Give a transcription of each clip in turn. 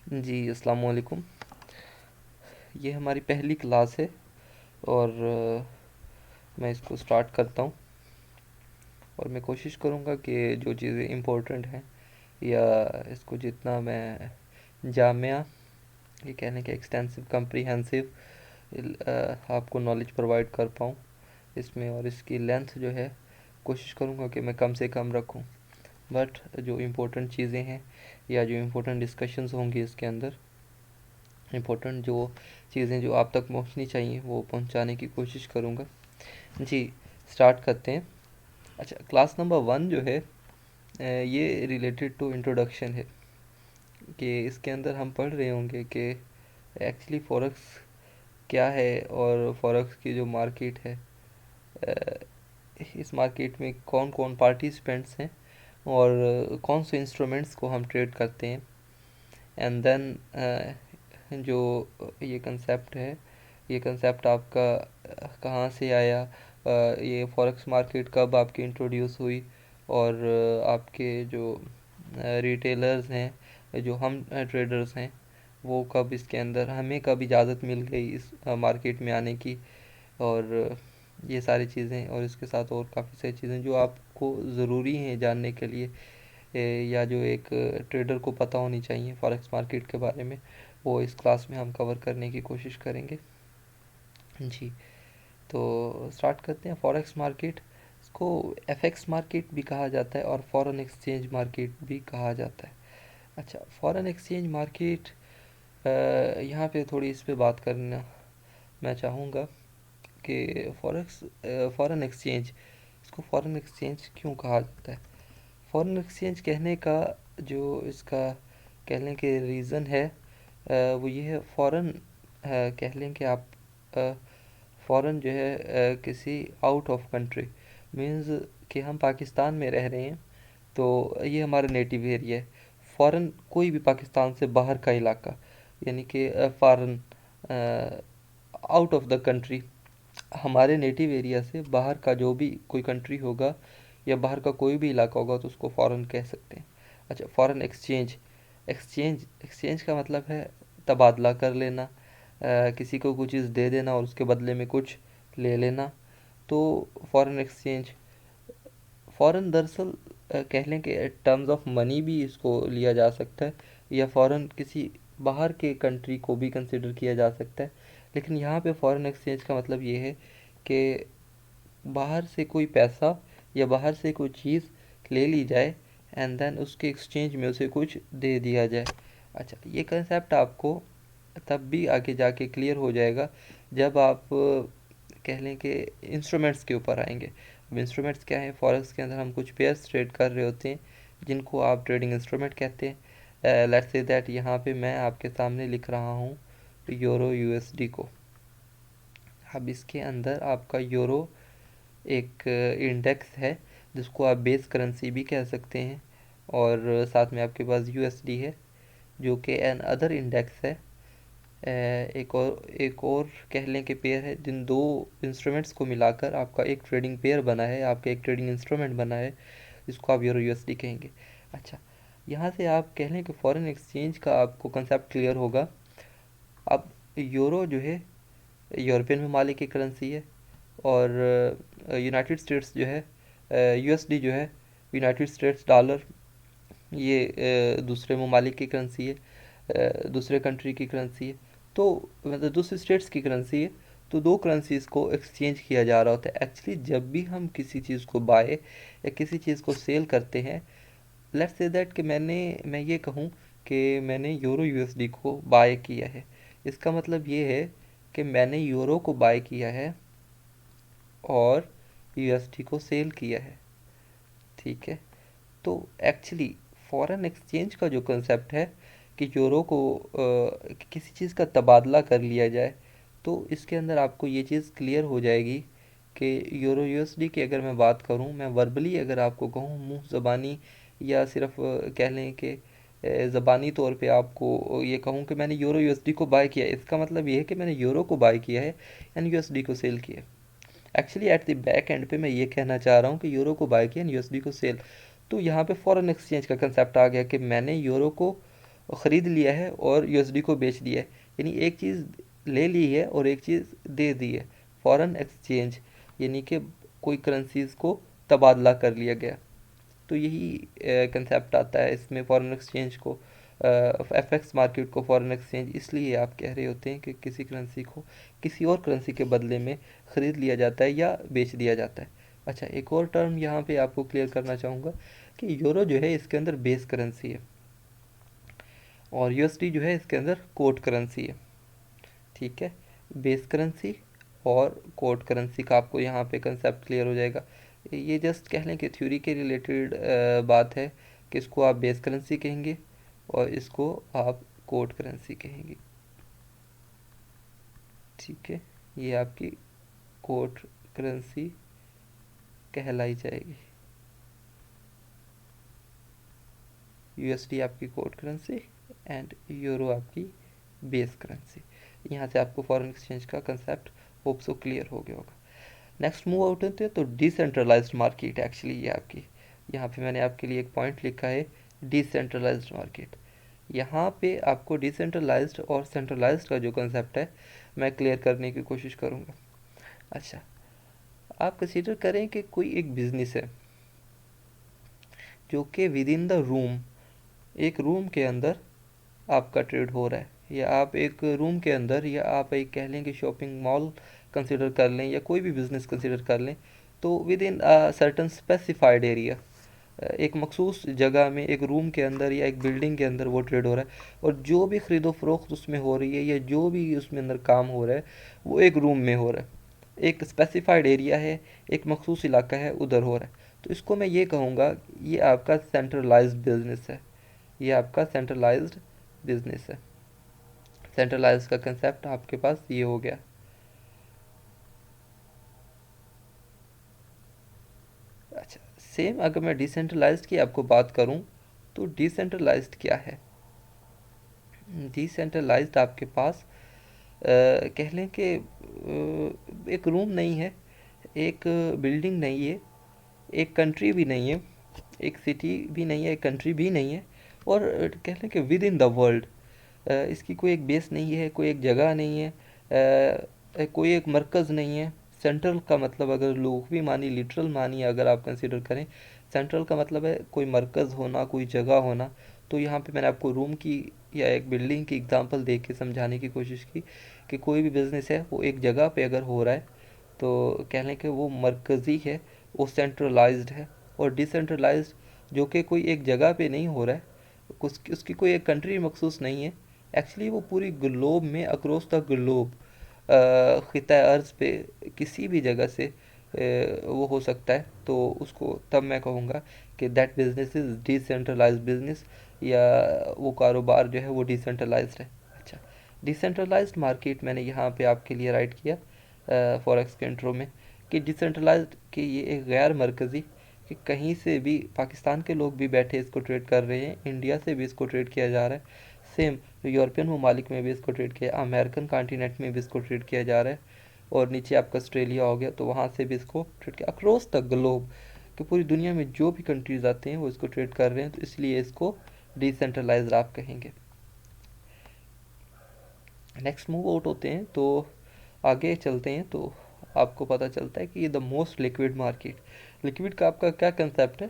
जी, अस्सलाम वालेकुम। ये हमारी पहली क्लास है और मैं इसको स्टार्ट करता हूँ और मैं कोशिश करूँगा कि जो चीज़ें इम्पोर्टेंट हैं या इसको जितना मैं जामिया ये कहने के एक्सटेंसिव कम्प्रीहेंसिव आपको नॉलेज प्रोवाइड कर पाऊँ इसमें, और इसकी लेंथ जो है कोशिश करूँगा कि मैं कम से कम रखूँ। बट जो इम्पोर्टेंट चीज़ें हैं या जो इम्पोर्टेंट डिस्कशंस होंगी इसके अंदर, इम्पोर्टेंट जो चीज़ें जो आप तक पहुंचनी चाहिए वो पहुंचाने की कोशिश करूंगा। जी, स्टार्ट करते हैं। अच्छा, क्लास नंबर 1 जो है ये रिलेटेड टू इंट्रोडक्शन है कि इसके अंदर हम पढ़ रहे होंगे कि एक्चुअली फॉरेक्स क्या है और फॉरेक्स की जो मार्केट है, अ, इस मार्केट में कौन कौन पार्टिसिपेंट्स हैं और कौन से इंस्ट्रूमेंट्स को हम ट्रेड करते हैं। एंड देन जो ये कंसेप्ट है, ये कंसेप्ट आपका कहाँ से आया, ये फॉरेक्स मार्केट कब आपकी इंट्रोड्यूस हुई, और आपके जो रिटेलर्स हैं, जो हम ट्रेडर्स हैं, वो कब इसके अंदर हमें कब इजाज़त मिल गई इस मार्केट में आने की, और ये सारी चीज़ें और इसके साथ और काफ़ी सारी चीज़ें जो आपको ज़रूरी हैं जानने के लिए, या जो एक ट्रेडर को पता होनी चाहिए फॉरेक्स मार्केट के बारे में, वो इस क्लास में हम कवर करने की कोशिश करेंगे। जी, तो स्टार्ट करते हैं। फॉरेक्स मार्केट, इसको एफएक्स मार्केट भी कहा जाता है और फॉरेन एक्सचेंज मार्केट भी कहा जाता है। अच्छा, फॉरेन एक्सचेंज मार्केट, यहाँ पे थोड़ी इस पे बात करना मैं चाहूँगा कि फॉरेन एक्सचेंज, इसको फॉरेन एक्सचेंज क्यों कहा जाता है। फॉरेन एक्सचेंज कहने का जो इसका कहने के रीज़न है, वो ये है। फॉरेन कह लें कि आप फ़ॉरेन जो है, किसी आउट ऑफ कंट्री, मीन्स कि हम पाकिस्तान में रह रहे हैं तो ये हमारा नेटिव एरिया है। फ़ॉरेन कोई भी पाकिस्तान से बाहर का इलाका, यानी कि foreign out of the country, हमारे नेटिव एरिया से बाहर का जो भी कोई कंट्री होगा या बाहर का कोई भी इलाका होगा तो उसको फ़ॉरेन कह सकते हैं। अच्छा, फ़ॉरेन एक्सचेंज, एक्सचेंज का मतलब है तबादला कर लेना, किसी को कुछ चीज़ दे देना और उसके बदले में कुछ ले लेना, तो फॉरेन एक्सचेंज। फॉरेन दरअसल कह लें कि टर्म्स ऑफ मनी भी इसको लिया जा सकता है, या फॉरेन किसी बाहर के कंट्री को भी कंसिडर किया जा सकता है। लेकिन यहाँ पे फॉरेन एक्सचेंज का मतलब ये है कि बाहर से कोई पैसा या बाहर से कोई चीज़ ले ली जाए एंड देन उसके एक्सचेंज में उसे कुछ दे दिया जाए। अच्छा, ये कंसेप्ट आपको तब भी आगे जाके क्लियर हो जाएगा जब आप कह लें कि इंस्ट्रूमेंट्स के ऊपर आएंगे। अब इंस्ट्रूमेंट्स क्या है, फॉरेक्स के अंदर हम कुछ पेयर्स ट्रेड कर रहे होते हैं जिनको आप ट्रेडिंग इंस्ट्रूमेंट कहते हैं। लेट्स से दैट यहाँ पे मैं आपके सामने लिख रहा हूँ यूरो यूएसडी को। अब इसके अंदर आपका यूरो एक इंडेक्स है जिसको आप बेस करेंसी भी कह सकते हैं, और साथ में आपके पास यूएसडी है जो कि एन अदर इंडेक्स है। एक और कह लें कि पेयर है, जिन दो इंस्ट्रूमेंट्स को मिलाकर आपका एक ट्रेडिंग पेयर बना है, आपका एक ट्रेडिंग इंस्ट्रूमेंट बना है, जिसको आप यूरो यूएसडी कहेंगे। अच्छा, यहाँ से आप कह लें कि फॉरेन एक्सचेंज का आपको कंसेप्ट क्लियर होगा। अब यूरो जो है यूरोपियन ममालिक की करेंसी है, और यूनाइटेड स्टेट्स जो है यूएसडी जो है यूनाइटेड स्टेट्स डॉलर, ये दूसरे ममालिक की करेंसी है, दूसरे कंट्री की करेंसी है, तो मतलब दूसरे स्टेट्स की करेंसी है। तो दो करेंसीज को एक्सचेंज किया जा रहा होता है। एक्चुअली जब भी हम किसी चीज़ को बाय या किसी चीज़ को सेल करते हैं, लेट्स से दैट कि मैं ये कहूँ कि मैंने यूरो यूएसडी को बाय किया है, इसका मतलब ये है कि मैंने यूरो को बाय किया है और यूएसडी को सेल किया है। ठीक है, तो एक्चुअली फॉरेन एक्सचेंज का जो कंसेप्ट है कि यूरो को किसी चीज़ का तबादला कर लिया जाए, तो इसके अंदर आपको ये चीज़ क्लियर हो जाएगी कि यूरो यूएसडी की अगर मैं बात करूं, मैं वर्बली अगर आपको कहूं मुंह ज़बानी, या सिर्फ कह लें कि ज़बानी तौर पे आपको ये कहूं कि मैंने यूरो यूएसडी को बाय किया है, इसका मतलब ये है कि मैंने यूरो को बाय किया है एंड यूएसडी को सेल किया है। Actually at the back and पे मैं ये कहना चाह रहा हूँ कि यूरो को बाय किया एंड यूएसडी को सेल। तो यहाँ पे फॉरेन एक्सचेंज का कंसेप्ट आ गया कि मैंने यूरो को ख़रीद लिया है और यूएसडी को बेच दिया है, यानी एक चीज़ ले ली है और एक चीज़ दे दी है। फॉरेन एक्सचेंज यानी कि कोई करेंसीज को तबादला कर लिया गया। तो यही कंसेप्ट आता है इसमें फॉरेन एक्सचेंज को, एफएक्स मार्केट को फॉरेन एक्सचेंज इसलिए आप कह रहे होते हैं कि किसी करेंसी को किसी और करेंसी के बदले में ख़रीद लिया जाता है या बेच दिया जाता है। अच्छा, एक और टर्म यहाँ पे आपको क्लियर करना चाहूँगा कि यूरो जो है इसके अंदर बेस करेंसी है और यूएसडी जो है इसके अंदर कोड करेंसी है। ठीक है, बेस करेंसी और कोड करेंसी का आपको यहाँ पे कंसेप्ट क्लियर हो जाएगा। ये जस्ट कह लें कि थ्योरी के रिलेटेड बात है कि इसको आप बेस करेंसी कहेंगे और इसको आप कोड करेंसी कहेंगे। ठीक है, ये आपकी कोड करेंसी कहलाई जाएगी। यूएसडी आपकी कोड करेंसी एंड यूरो आपकी बेस करेंसी। यहाँ से आपको फॉरेन एक्सचेंज का कंसेप्ट होप सो क्लियर हो गया होगा। नेक्स्ट मूव आउट होते हैं तो डिसेंट्रलाइज्ड मार्केट। एक्चुअली ये आपकी, यहाँ पे मैंने आपके लिए एक पॉइंट लिखा है डिसेंट्रलाइज्ड मार्केट। यहाँ पे आपको डिसेंट्रलाइज्ड और सेंट्रलाइज्ड का जो कंसेप्ट है मैं क्लियर करने की कोशिश करूँगा। अच्छा, आप कंसीडर करें कि कोई एक बिजनेस है जो कि विद इन द रूम, एक रूम के अंदर आपका ट्रेड हो रहा है, या आप एक रूम के अंदर, या आप एक कह लें कि शॉपिंग मॉल कंसिडर कर लें या कोई भी बिज़नेस कंसिडर कर लें, तो with in certain specified area, एक मखसूस जगह में एक रूम के अंदर या एक बिल्डिंग के अंदर वो ट्रेड हो रहा है और जो भी ख़रीदो फरोख्त उसमें हो रही है या जो भी उसमें अंदर काम हो रहा है वो एक रूम में हो रहा है, एक स्पेसिफाइड एरिया है, एक मखसूस इलाका है, उधर हो रहा है। तो इसको मैं ये कहूँगा ये आपका सेंट्रलाइज्ड बिजनेस है, ये आपका सेंट्रलाइज्ड बिजनेस है। सेंट्रलाइज्ड का कंसेप्ट आपके पास ये हो गया। अच्छा, सेम अगर मैं डिसेंट्रलाइज्ड की आपको बात करूं तो डिसेंट्रलाइज्ड क्या है? डिसेंट्रलाइज्ड आपके पास कह लें कि एक रूम नहीं है, एक बिल्डिंग नहीं है, एक कंट्री भी नहीं है, एक सिटी भी नहीं है, एक कंट्री भी नहीं है, और कह लें कि विद इन द वर्ल्ड इसकी कोई एक बेस नहीं है, कोई एक जगह नहीं है, कोई एक मरकज़ नहीं है। सेंट्रल का मतलब अगर लुग़वी मानी, लिटरल मानी अगर आप कंसिडर करें, सेंट्रल का मतलब है कोई मरकज़ होना, कोई जगह होना। तो यहाँ पे मैंने आपको रूम की या एक बिल्डिंग की एग्जांपल दे के समझाने की कोशिश की कि कोई भी बिज़नेस है वो एक जगह पे अगर हो रहा है तो कह लें कि वो मरकज़ी है, वो सेंट्रलाइज्ड है। और डिसेंट्रलाइज्ड जो कि कोई एक जगह पे नहीं हो रहा है, उसकी कोई एक कंट्री मखसूस नहीं है, एक्चुअली वो पूरी ग्लोब में, अक्रॉस द ग्लोब, ख़िता अर्ज़ पे किसी भी जगह से वो हो सकता है। तो उसको तब मैं कहूँगा कि that business is decentralized business, या वो कारोबार जो है वो डिसेंट्रलाइज्ड है। अच्छा, डिसेंट्रलाइज्ड मार्केट मैंने यहाँ पे आपके लिए राइट किया फॉरेक्स के इंट्रो में कि डिसेंट्रलाइज्ड कि ये एक गैर मरकज़ी, कि कहीं से भी पाकिस्तान के लोग भी बैठे इसको ट्रेड कर रहे हैं, इंडिया से भी इसको ट्रेड किया जा रहा है, सेम यूरोपियन ममालिक में भी इसको ट्रेड किया, अमेरिकन कॉन्टिनेंट में भी इसको ट्रेड किया जा रहा है, और नीचे आपका ऑस्ट्रेलिया हो गया तो वहाँ से भी इसको ट्रेड किया, अक्रॉस द ग्लोब कि पूरी दुनिया में जो भी कंट्रीज़ आते हैं वो इसको ट्रेड कर रहे हैं, तो इसलिए इसको डिसेंट्रलाइज्ड आप कहेंगे। नेक्स्ट मूव आउट होते हैं तो आगे चलते हैं तो आपको पता चलता है कि ये the most liquid market. Liquid का आपका क्या कंसेप्ट है?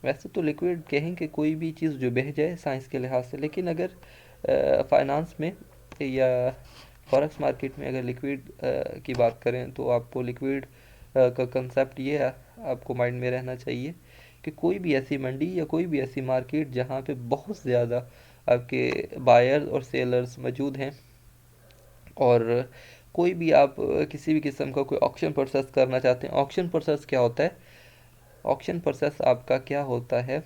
वैसे तो लिक्विड कहेंगे कोई भी चीज़ जो बह जाए साइंस के लिहाज से, लेकिन अगर फाइनेंस में या फॉरेक्स मार्केट में अगर लिक्विड की बात करें तो आपको लिक्विड का कंसेप्ट ये आपको माइंड में रहना चाहिए कि कोई भी ऐसी मंडी या कोई भी ऐसी मार्केट जहाँ पे बहुत ज़्यादा आपके बायर्स और सेलर्स मौजूद हैं, और कोई भी आप किसी भी किस्म का कोई ऑक्शन प्रोसेस करना चाहते हैं। ऑक्शन प्रोसेस क्या होता है? ऑक्शन प्रोसेस आपका क्या होता है?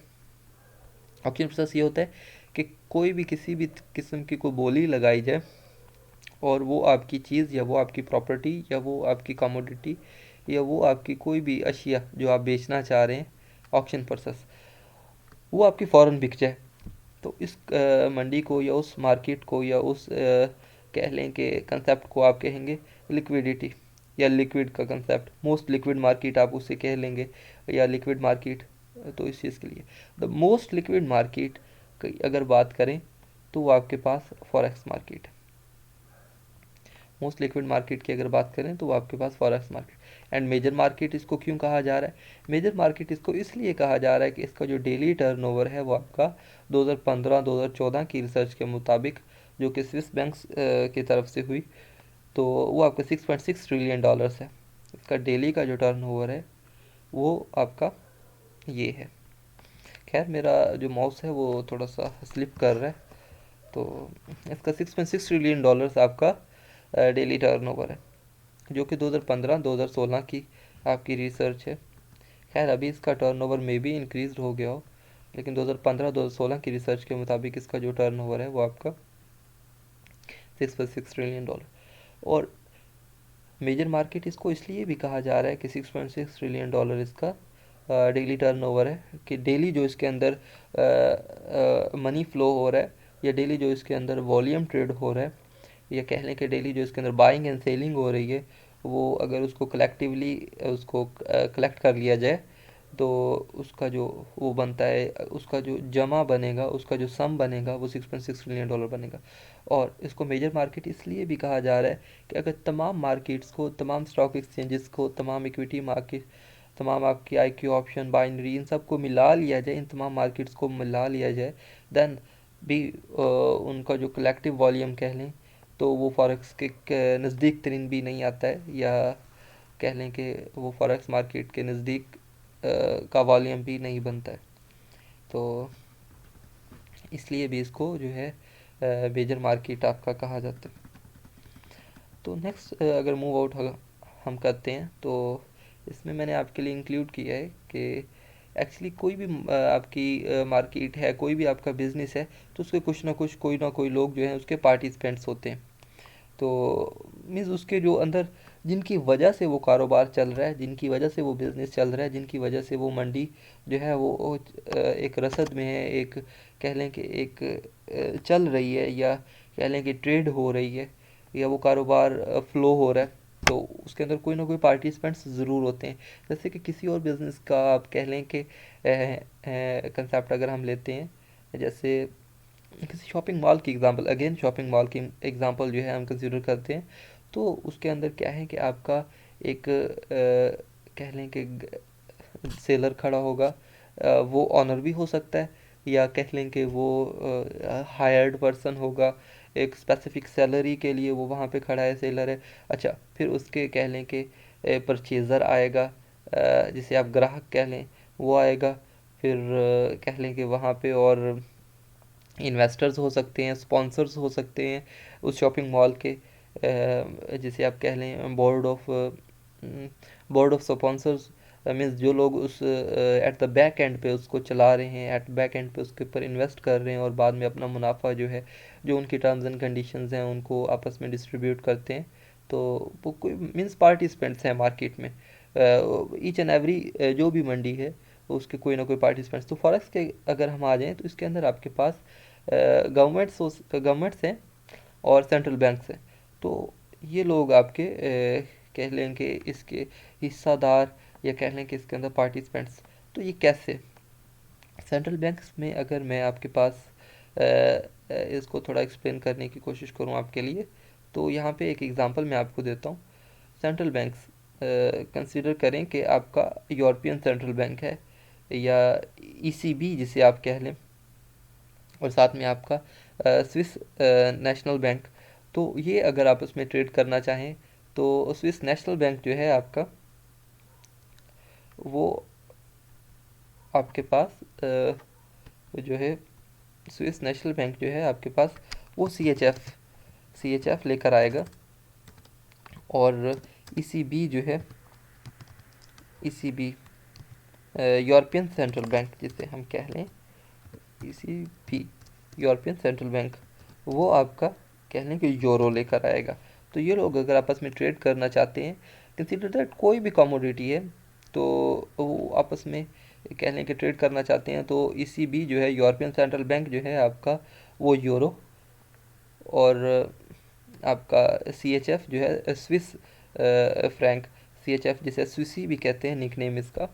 ऑक्शन प्रोसेस ये होता है कि कोई भी किसी भी किस्म की कोई बोली लगाई जाए और वो आपकी चीज़ या वो आपकी प्रॉपर्टी या वो आपकी कमोडिटी या वो आपकी कोई भी अशिया जो आप बेचना चाह रहे हैं, ऑक्शन प्रोसेस, वो आपकी फ़ौरन बिक जाए, तो इस मंडी को या उस मार्केट को या उस कह लें कि कंसेप्ट को आप कहेंगे लिक्विडिटी, या लिक्विड का कंसेप्ट, मोस्ट लिक्विड मार्केट आप उसे कह लेंगे, या लिक्विड मार्केट। तो इस चीज़ के लिए द मोस्ट लिक्विड मार्केट अगर बात करें तो वो आपके पास फॉरेक्स मार्केट है। मोस्ट लिक्विड मार्केट की अगर बात करें तो वो आपके पास forex market. And major market इसको क्यों कहा जा रहा है? मेजर मार्केट इसको इसलिए कहा जा रहा है कि इसका जो डेली टर्नओवर है वो आपका 2015-2014 की रिसर्च के मुताबिक, जो कि स्विस बैंक्स की तरफ से हुई, तो वो आपका 6.6 ट्रिलियन डॉलर्स है। इसका डेली का जो टर्नओवर है वो आपका ये है। खैर मेरा जो माउस है वो थोड़ा सा स्लिप कर रहा है, तो इसका 6.6 ट्रिलियन डॉलर्स आपका डेली टर्नओवर है, जो कि 2015-2016 की आपकी रिसर्च है। खैर अभी इसका टर्नओवर में भी इंक्रीज हो गया हो, लेकिन 2015-2016 की रिसर्च के मुताबिक इसका जो टर्नओवर है वो आपका 6.6 ट्रिलियन डॉलर। और मेजर मार्केट इसको इसलिए भी कहा जा रहा है कि 6.6 ट्रिलियन डॉलर इसका डेली टर्नओवर है, कि डेली जो इसके अंदर मनी फ्लो हो रहा है, या डेली जो इसके अंदर वॉल्यूम ट्रेड हो रहा है, या कह लें कि डेली जो इसके अंदर बाइंग एंड सेलिंग हो रही है, वो अगर उसको कलेक्टिवली उसको कलेक्ट कर लिया जाए तो उसका जो वो बनता है, उसका जो जमा बनेगा, उसका जो सम बनेगा वो 6.6 ट्रिलियन डॉलर बनेगा। और इसको मेजर मार्केट इसलिए भी कहा जा रहा है कि अगर तमाम मार्केट्स को, तमाम स्टॉक एक्सचेंजेस को, तमाम इक्विटी मार्केट, तमाम आपकी आईक्यू ऑप्शन बाइनरी, इन सबको मिला लिया जाए, इन तमाम मार्केट्स को मिला लिया जाए, देन भी उनका जो कलेक्टिव वॉल्यूम कह लें तो वो फॉरेक्स के नज़दीक तरीन भी नहीं आता है, या कह लें कि वो फॉरेक्स मार्केट के नज़दीक का वॉल्यूम भी नहीं बनता है। तो इसलिए भी इसको जो है मेजर मार्केट आपका कहा जाता है। तो नेक्स्ट अगर मूव आउट हम करते हैं तो इसमें मैंने आपके लिए इंक्लूड किया है कि एक्चुअली कोई भी आपकी मार्केट है, कोई भी आपका बिजनेस है, तो उसके कुछ ना कोई लोग जो हैं उसके पार्टिसिपेंट्स होते हैं। तो मीन्स उसके जो अंदर जिनकी वजह से वो कारोबार चल रहा है, जिनकी वजह से वो बिज़नेस चल रहा है, जिनकी वजह से वो मंडी जो है वो एक रसद में है, एक कह लें कि एक चल रही है, या कह लें कि ट्रेड हो रही है, या वो कारोबार फ्लो हो रहा है, तो उसके अंदर कोई ना कोई पार्टिसिपेंट्स ज़रूर होते हैं। जैसे कि किसी और बिज़नेस का आप कह लें कि कंसेप्ट अगर हम लेते हैं, जैसे किसी शॉपिंग मॉल की एग्जांपल, अगेन शॉपिंग मॉल की एग्जांपल जो है हम कंसिडर करते हैं, तो उसके अंदर क्या है कि आपका एक कह लें कि सेलर खड़ा होगा, वो ऑनर भी हो सकता है, या कह लें कि वो हायर्ड पर्सन होगा, एक स्पेसिफिक सैलरी के लिए वो वहाँ पे खड़ा है, सेलर है। अच्छा, फिर उसके कह लें कि परचेज़र आएगा, जिसे आप ग्राहक कह लें, वो आएगा। फिर कह लें कि वहाँ पे और इन्वेस्टर्स हो सकते हैं, स्पॉन्सर्स हो सकते हैं उस शॉपिंग मॉल के, जिसे आप कह लें बोर्ड ऑफ स्पॉन्सर्स, मीन्स जो लोग उस एट द बैक एंड पे उसको चला रहे हैं, एट बैक एंड पे उसके ऊपर इन्वेस्ट कर रहे हैं, और बाद में अपना मुनाफा जो है, जो उनकी टर्म्स एंड कंडीशंस हैं उनको आपस में डिस्ट्रीब्यूट करते हैं। तो वो कोई मीन्स पार्टिसिपेंट्स हैं मार्केट में, ईच एंड एवरी जो भी मंडी है उसके कोई ना कोई पार्टिसिपेंट्स। तो फॉरेक्स के अगर हम आ जाएँ तो इसके अंदर आपके पास गवर्नमेंट्स हैं और सेंट्रल बैंक्स हैं। तो ये लोग आपके कह लें कि इसके हिस्सादार, या कह लें कि इसके अंदर पार्टिसिपेंट्स। तो ये कैसे? सेंट्रल बैंक्स में अगर मैं आपके पास इसको थोड़ा एक्सप्लेन करने की कोशिश करूँ आपके लिए, तो यहाँ पे एक एग्जांपल मैं आपको देता हूँ। सेंट्रल बैंक्स कंसीडर करें कि आपका यूरोपियन सेंट्रल बैंक है, या ईसीबी जिसे आप कह लें, और साथ में आपका स्विस नेशनल बैंक। तो ये अगर आप उसमें ट्रेड करना चाहें तो स्विस नेशनल बैंक जो है आपका, वो आपके पास जो है स्विस नेशनल बैंक जो है आपके पास, वो सी एच एफ लेकर आएगा। और ईसीबी जो है, ईसीबी यूरोपियन सेंट्रल बैंक जिसे हम कह लें, ईसीबी यूरोपियन सेंट्रल बैंक, वो आपका कह लें कि यूरो लेकर आएगा। तो ये लोग अगर आपस में ट्रेड करना चाहते हैं, कंसीडर दैट कोई भी कमोडिटी है, तो वो आपस में कह लें कि ट्रेड करना चाहते हैं, तो ईसीबी जो है यूरोपियन सेंट्रल बैंक जो है आपका, वो यूरो, और आपका सीएचएफ जो है स्विस फ्रैंक, सीएचएफ जिसे स्विसी भी कहते हैं, निकनेम इसका,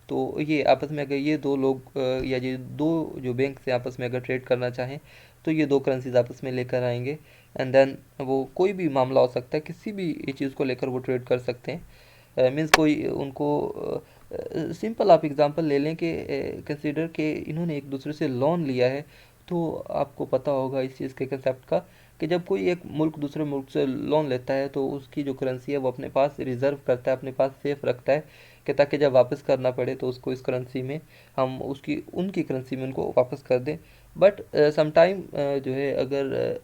तो ये आपस में अगर ये दो लोग या ये दो जो बैंक से आपस में अगर ट्रेड करना चाहें तो ये दो करेंसीज आपस में लेकर आएंगे, एंड देन वो कोई भी मामला हो सकता है, किसी भी चीज़ को लेकर वो ट्रेड कर सकते हैं। मीन्स कोई उनको सिंपल आप एग्जांपल ले लें कि कंसीडर कि इन्होंने एक दूसरे से लोन लिया है, तो आपको पता होगा इस चीज़ के कंसेप्ट का कि जब कोई एक मुल्क दूसरे मुल्क से लोन लेता है तो उसकी जो करेंसी है वो अपने पास रिजर्व करता है, अपने पास सेफ रखता है कि ताकि जब वापस करना पड़े तो उसको इस करेंसी में हम उसकी उनकी करेंसी में उनको वापस कर दें। बट समटाइम जो है अगर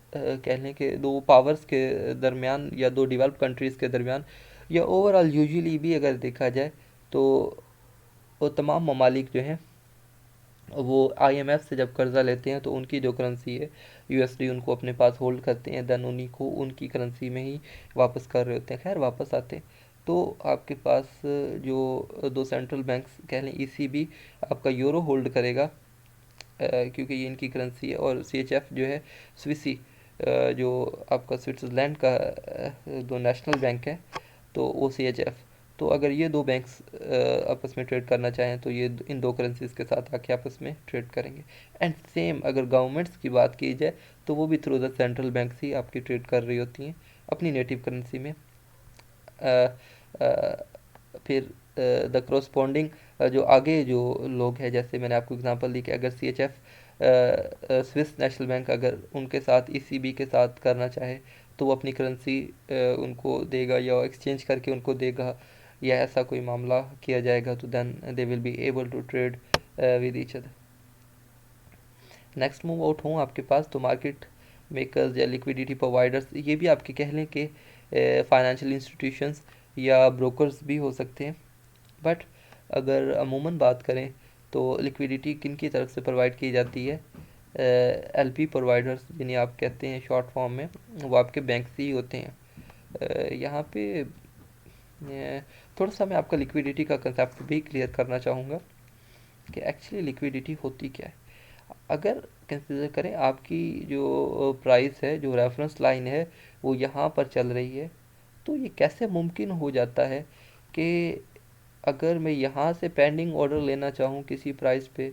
कह लें कि दो पावर्स के दरमियान या दो डेवलप कंट्रीज़ के दरमियान या ओवरऑल यूजुअली भी अगर देखा जाए तो वो तमाम ममालिक जो हैं वो आईएमएफ से जब कर्ज़ा लेते हैं तो उनकी जो करेंसी है यूएसडी उनको अपने पास होल्ड करते हैं, देन उन्हीं को उनकी करेंसी में ही वापस कर रहे होते हैं। खैर वापस आते हैं तो आपके पास जो दो सेंट्रल बैंक्स कह लें ईसीबी आपका यूरो होल्ड करेगा क्योंकि ये इनकी करेंसी है, और सीएचएफ जो है स्विसी जो आपका स्विट्ज़रलैंड का जो नेशनल बैंक है तो वो सीएचएफ। तो अगर ये दो बैंक्स आपस में ट्रेड करना चाहें तो ये इन दो करेंसीज के साथ आके आपस में ट्रेड करेंगे। एंड सेम अगर गवर्नमेंट्स की बात की जाए तो वो भी थ्रू द सेंट्रल बैंक्स ही आपकी ट्रेड कर रही होती हैं अपनी नेटिव करेंसी में। फिर द करस्पॉन्डिंग जो आगे जो लोग हैं, जैसे मैंने आपको एग्जांपल दी कि अगर C H F Swiss National Bank अगर उनके साथ ईसीबी के साथ करना चाहे तो वो अपनी करेंसी उनको देगा या एक्सचेंज करके उनको देगा, या ऐसा कोई मामला किया जाएगा तो then they will be able to trade with each other. Next move out हूँ आपके पास तो मार्केट मेकर्स या लिक्विडिटी प्रोवाइडर्स, ये भी आपके कह लें कि फाइनेंशियल इंस्टीट्यूशंस या ब्रोकर्स भी हो सकते हैं। बट अगर अमूमन बात करें तो लिक्विडिटी किन की तरफ से प्रोवाइड की जाती है, एलपी प्रोवाइडर्स जिन्हें आप कहते हैं शॉर्ट फॉर्म में, वो आपके बैंक से ही होते हैं। यहाँ पे थोड़ा सा मैं आपका लिक्विडिटी का कंसेप्ट भी क्लियर करना चाहूँगा कि एक्चुअली लिक्विडिटी होती क्या है। अगर कंसिडर करें आपकी जो प्राइस है, जो रेफरेंस लाइन है वो यहाँ पर चल रही है, तो ये कैसे मुमकिन हो जाता है कि अगर मैं यहाँ से पेंडिंग ऑर्डर लेना चाहूँ किसी प्राइस पे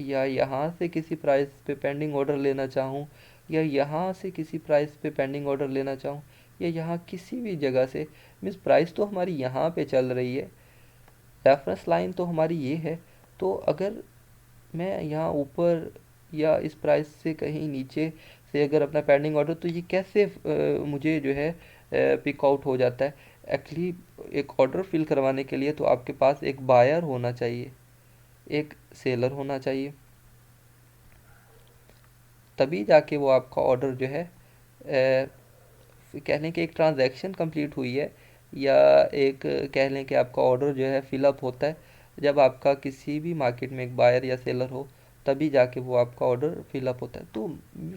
या यहाँ से किसी प्राइस पे पेंडिंग ऑर्डर लेना चाहूँ या यहाँ से किसी प्राइस पे पेंडिंग ऑर्डर लेना चाहूँ या यहाँ किसी भी जगह से, मीन्स प्राइस तो हमारी यहाँ पे चल रही है, रेफरेंस लाइन तो हमारी ये है, तो अगर मैं यहाँ ऊपर या इस प्राइस से कहीं नीचे से अगर अपना पेंडिंग ऑर्डर, तो ये कैसे मुझे जो है पिक आउट हो जाता है। एक्चुअली एक ऑर्डर फिल करवाने के लिए तो आपके पास एक बायर होना चाहिए, एक सेलर होना चाहिए, तभी जाके वो आपका ऑर्डर जो है कह लें कि एक ट्रांजैक्शन कंप्लीट हुई है या एक कह लें कि आपका ऑर्डर जो है फिलअप होता है जब आपका किसी भी मार्केट में एक बायर या सेलर हो, तभी जाके वो आपका ऑर्डर फिलअप होता है। तो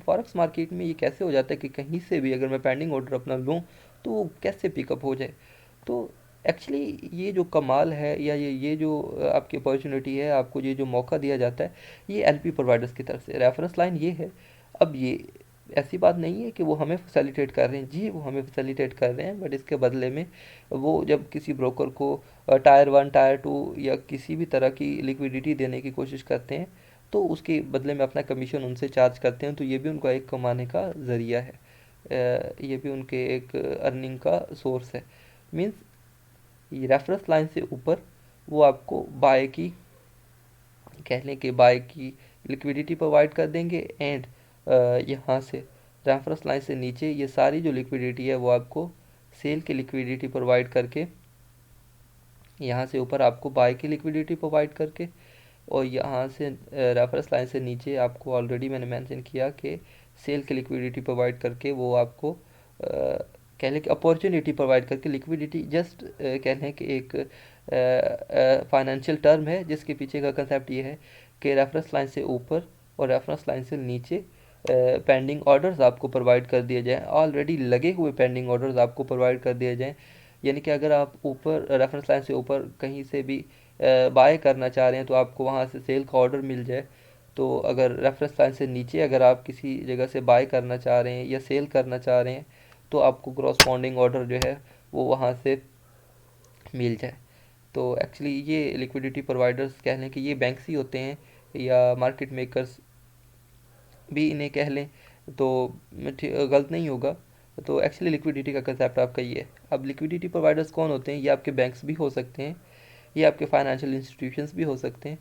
फॉरेक्स मार्केट में ये कैसे हो जाता है कि कहीं से भी अगर मैं पेंडिंग ऑर्डर अपना लूँ तो वो कैसे पिकअप हो जाए। तो एक्चुअली ये जो कमाल है या ये जो आपकी अपॉर्चुनिटी है, आपको ये जो मौका दिया जाता है, ये एलपी प्रोवाइडर्स की तरफ से। रेफरेंस लाइन ये है, अब ये ऐसी बात नहीं है कि वो हमें फैसिलिटेट कर रहे हैं, जी वो हमें फैसिलिटेट कर रहे हैं, बट इसके बदले में वो जब किसी ब्रोकर को टायर वन टायर टू या किसी भी तरह की लिक्विडिटी देने की कोशिश करते हैं तो उसके बदले में अपना कमीशन उनसे चार्ज करते हैं, तो ये भी उनका एक कमाने का ज़रिया है, ये भी उनके एक अर्निंग का सोर्स है। मीन्स ये रेफरेंस लाइन से ऊपर वो आपको बाय की कह लें कि बाय की लिक्विडिटी प्रोवाइड कर देंगे, एंड यहाँ से रेफरेंस लाइन से नीचे ये सारी जो लिक्विडिटी है वो आपको सेल की लिक्विडिटी प्रोवाइड करके, यहाँ से ऊपर आपको बाय की लिक्विडिटी प्रोवाइड करके, और यहाँ से रेफरेंस लाइन से नीचे आपको ऑलरेडी मैंने मेंशन किया कि सेल की लिक्विडिटी प्रोवाइड करके वो आपको कह लें कि अपॉर्चुनिटी प्रोवाइड करके लिक्विडिटी जस्ट कह लें कि एक फाइनेंशियल टर्म है जिसके पीछे का कंसेप्ट ये है कि रेफरेंस लाइन से ऊपर और रेफरेंस लाइन से नीचे पेंडिंग ऑर्डर्स आपको प्रोवाइड कर दिए जाएँ, ऑलरेडी लगे हुए पेंडिंग ऑर्डर्स आपको प्रोवाइड कर दिए जाएँ। यानी कि अगर आप ऊपर रेफरेंस लाइन से ऊपर कहीं से भी बाय करना चाह रहे हैं तो आपको वहाँ से सेल का ऑर्डर मिल जाए, तो अगर रेफरेंस लाइन से नीचे अगर आप किसी जगह से बाय करना चाह रहे हैं या सेल करना चाह रहे हैं तो आपको क्रॉसपॉन्डिंग ऑर्डर जो है वो वहाँ से मिल जाए। तो एक्चुअली ये लिक्विडिटी प्रोवाइडर्स कह लें कि ये बैंक्स ही होते हैं, या मार्केट मेकर्स भी इन्हें कह लें, तो गलत नहीं होगा। तो एक्चुअली लिक्विडिटी का कंसेप्ट आपका ये है। अब लिक्विडिटी प्रोवाइडर्स कौन होते हैं? ये आपके बैंक्स भी हो सकते हैं, ये आपके फाइनेंशियल इंस्टीट्यूशंस भी हो सकते हैं,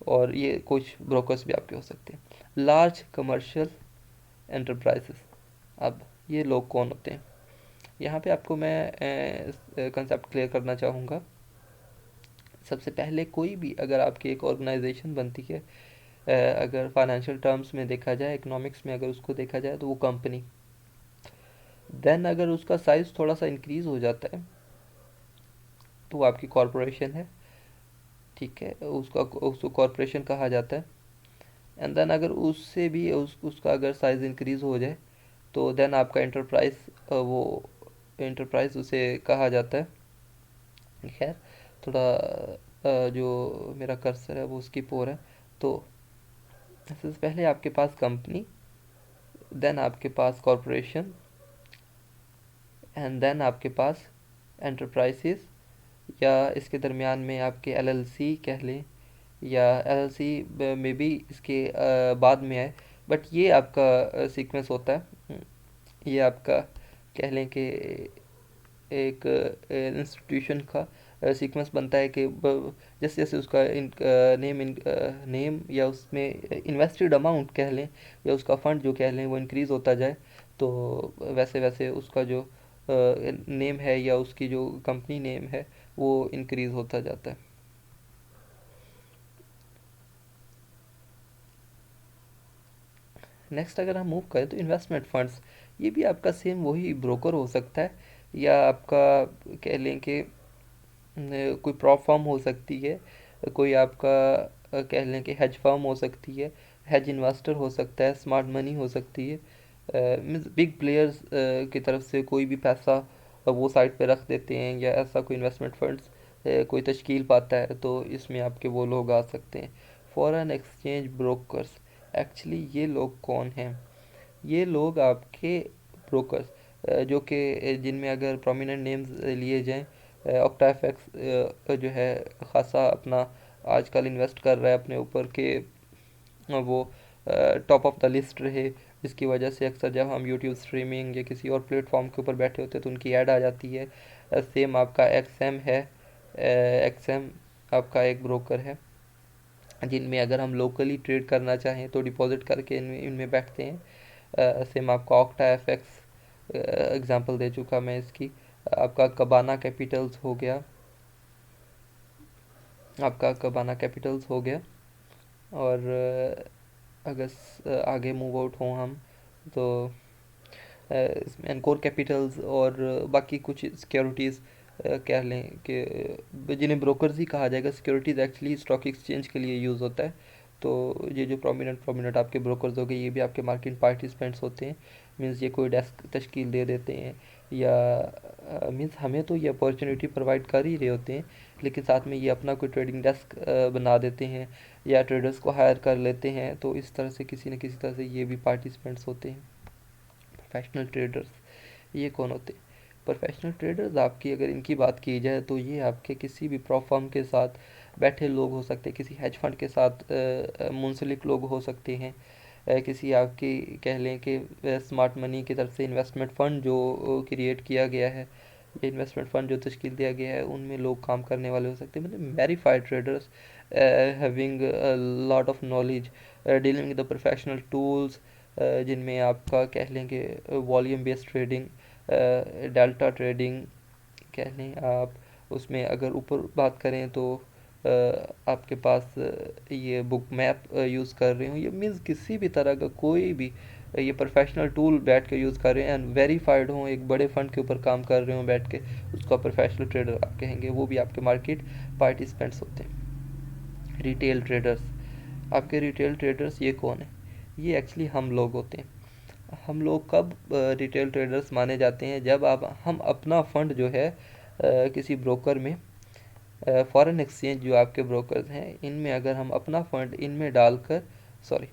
और ये कुछ ब्रोकर्स भी आपके हो सकते हैं। लार्ज कमर्शियल एंटरप्राइजेस, अब ये लोग कौन होते हैं? यहाँ पे आपको मैं कंसेप्ट क्लियर करना चाहूँगा। सबसे पहले कोई भी अगर आपकी एक ऑर्गेनाइजेशन बनती है, अगर फाइनेंशियल टर्म्स में देखा जाए, इकोनॉमिक्स में अगर उसको देखा जाए, तो वो कंपनी, देन अगर उसका साइज़ थोड़ा सा इंक्रीज़ हो जाता है तो वो आपकी कॉरपोरेशन है, ठीक है, उसको कॉरपोरेशन कहा जाता है। एंड देन अगर उससे भी उसका अगर साइज़ इंक्रीज़ हो जाए तो देन आपका एंटरप्राइज, वो एंटरप्राइज उसे कहा जाता है। खैर, थोड़ा जो मेरा कर्सर है वो स्किप हो रहा है। तो सबसे पहले आपके पास कंपनी, देन आपके पास कॉरपोरेशन, एंड देन आपके पास एंटरप्राइजेस, या इसके दरमियान में आपके एलएलसी कह लें, या एलएलसी में भी इसके बाद में आए। बट ये आपका सीक्वेंस होता है, ये आपका कह लें कि एक इंस्टीट्यूशन का सीक्वेंस बनता है कि जैसे जैसे उसका नेम या उसमें इन्वेस्टेड अमाउंट कह लें, या उसका फंड जो कह लें वो इंक्रीज़ होता जाए, तो वैसे वैसे उसका जो नेम है या उसकी जो कंपनी नेम है वो इंक्रीज़ होता जाता है। नेक्स्ट अगर हम मूव करें तो इन्वेस्टमेंट फंड्स, ये भी आपका सेम वही ब्रोकर हो सकता है, या आपका कह लें कि कोई प्रॉप फर्म हो सकती है, कोई आपका कह लें कि हेज फर्म हो सकती है, हेज इन्वेस्टर हो सकता है, स्मार्ट मनी हो सकती है। मीन्स बिग प्लेयर्स की तरफ से कोई भी पैसा वो साइड पे रख देते हैं, या ऐसा कोई इन्वेस्टमेंट फंड्स कोई तश्कील पाता है, तो इसमें आपके वो लोग आ सकते हैं। फॉरेन एक्सचेंज ब्रोकर्स, एक्चुअली ये लोग कौन हैं? ये लोग आपके ब्रोकर्स, जो कि जिनमें अगर प्रोमिनेंट नेम्स लिए जाएं, ऑक्टाफेक्स जो है खासा अपना आजकल इन्वेस्ट कर रहा है अपने ऊपर के वो टॉप ऑफ द लिस्ट रहे, जिसकी वजह से अक्सर जब हम यूट्यूब स्ट्रीमिंग या किसी और प्लेटफॉर्म के ऊपर बैठे होते हैं तो उनकी ऐड आ जाती है। सेम आपका एक्सएम है, एक्सएम आपका एक ब्रोकर है, जिनमें अगर हम लोकली ट्रेड करना चाहें तो डिपॉजिट करके इनमें इनमें बैठते हैं। सेम आपका ऑक्टा एफएक्स, एग्जांपल दे चुका मैं इसकी। आपका कबाना कैपिटल्स हो गया, आपका कबाना कैपिटल्स हो गया। और अगर आगे मूव आउट हों हम, तो इसमें एनकोर कैपिटल्स और बाकी कुछ सिक्योरिटीज़ कह लें कि जिन्हें ब्रोकर्स ही कहा जाएगा। सिक्योरिटीज़ एक्चुअली स्टॉक एक्सचेंज के लिए यूज़ होता है। तो ये जो प्रोमिनेंट आपके ब्रोकर्स हो गए, ये भी आपके मार्केट पार्टिसिपेंट्स होते हैं। मीन्स ये कोई डेस्क तश्कील दे देते हैं, या मीन्स हमें तो ये अपॉर्चुनिटी प्रोवाइड कर ही रहे होते हैं, लेकिन साथ में ये अपना कोई ट्रेडिंग डेस्क बना देते हैं, या ट्रेडर्स को हायर कर लेते हैं। तो इस तरह से किसी न किसी तरह से ये भी पार्टिसिपेंट्स होते हैं। प्रोफेशनल ट्रेडर्स, ये कौन होते हैं? प्रोफेशनल ट्रेडर्स आपकी अगर इनकी बात की जाए तो ये आपके किसी भी प्रॉप फर्म के साथ बैठे लोग हो सकते हैं, किसी हेज फंड के साथ मुंसलिक लोग हो सकते हैं, किसी आपकी कह लें कि स्मार्ट मनी की तरफ से इन्वेस्टमेंट फ़ंड जो क्रिएट किया गया है, या इन्वेस्टमेंट फ़ंड जो तश्कील दिया गया है, उनमें लोग काम करने वाले हो सकते हैं। मतलब verified traders having lot of knowledge, dealing with the professional tools, जिनमें आपका कह लें कि volume based trading, delta trading कह लें आप। उसमें अगर ऊपर बात करें तो आपके पास ये बुक मैप यूज़ कर रहे हो, ये मीन्स किसी भी तरह का कोई भी ये प्रोफेशनल टूल बैठ के यूज़ कर रहे हैं, एंड वेरीफाइड हो, एक बड़े फंड के ऊपर काम कर रहे हो बैठ के, उसका प्रोफेशनल ट्रेडर आप कहेंगे। वो भी आपके मार्केट पार्टिसिपेंट्स होते हैं। रिटेल ट्रेडर्स, आपके रिटेल ट्रेडर्स ये कौन है? ये एक्चुअली हम लोग होते हैं। हम लोग कब रिटेल ट्रेडर्स माने जाते हैं? जब आप हम अपना फ़ंड जो है किसी ब्रोकर में, फॉरेन एक्सचेंज जो आपके ब्रोकर्स हैं इनमें अगर हम अपना फ़ंड इनमें डालकर, सॉरी,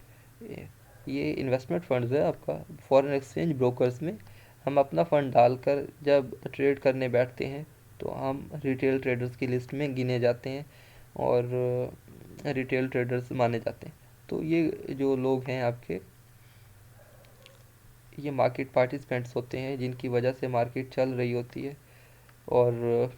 ये इन्वेस्टमेंट फंड्स है आपका, फॉरेन एक्सचेंज ब्रोकर्स में हम अपना फ़ंड डालकर जब ट्रेड करने बैठते हैं तो हम रिटेल ट्रेडर्स की लिस्ट में गिने जाते हैं और रिटेल ट्रेडर्स माने जाते हैं। तो ये जो लोग हैं आपके, ये मार्केट पार्टिसिपेंट्स होते हैं जिनकी वजह से मार्केट चल रही होती है, और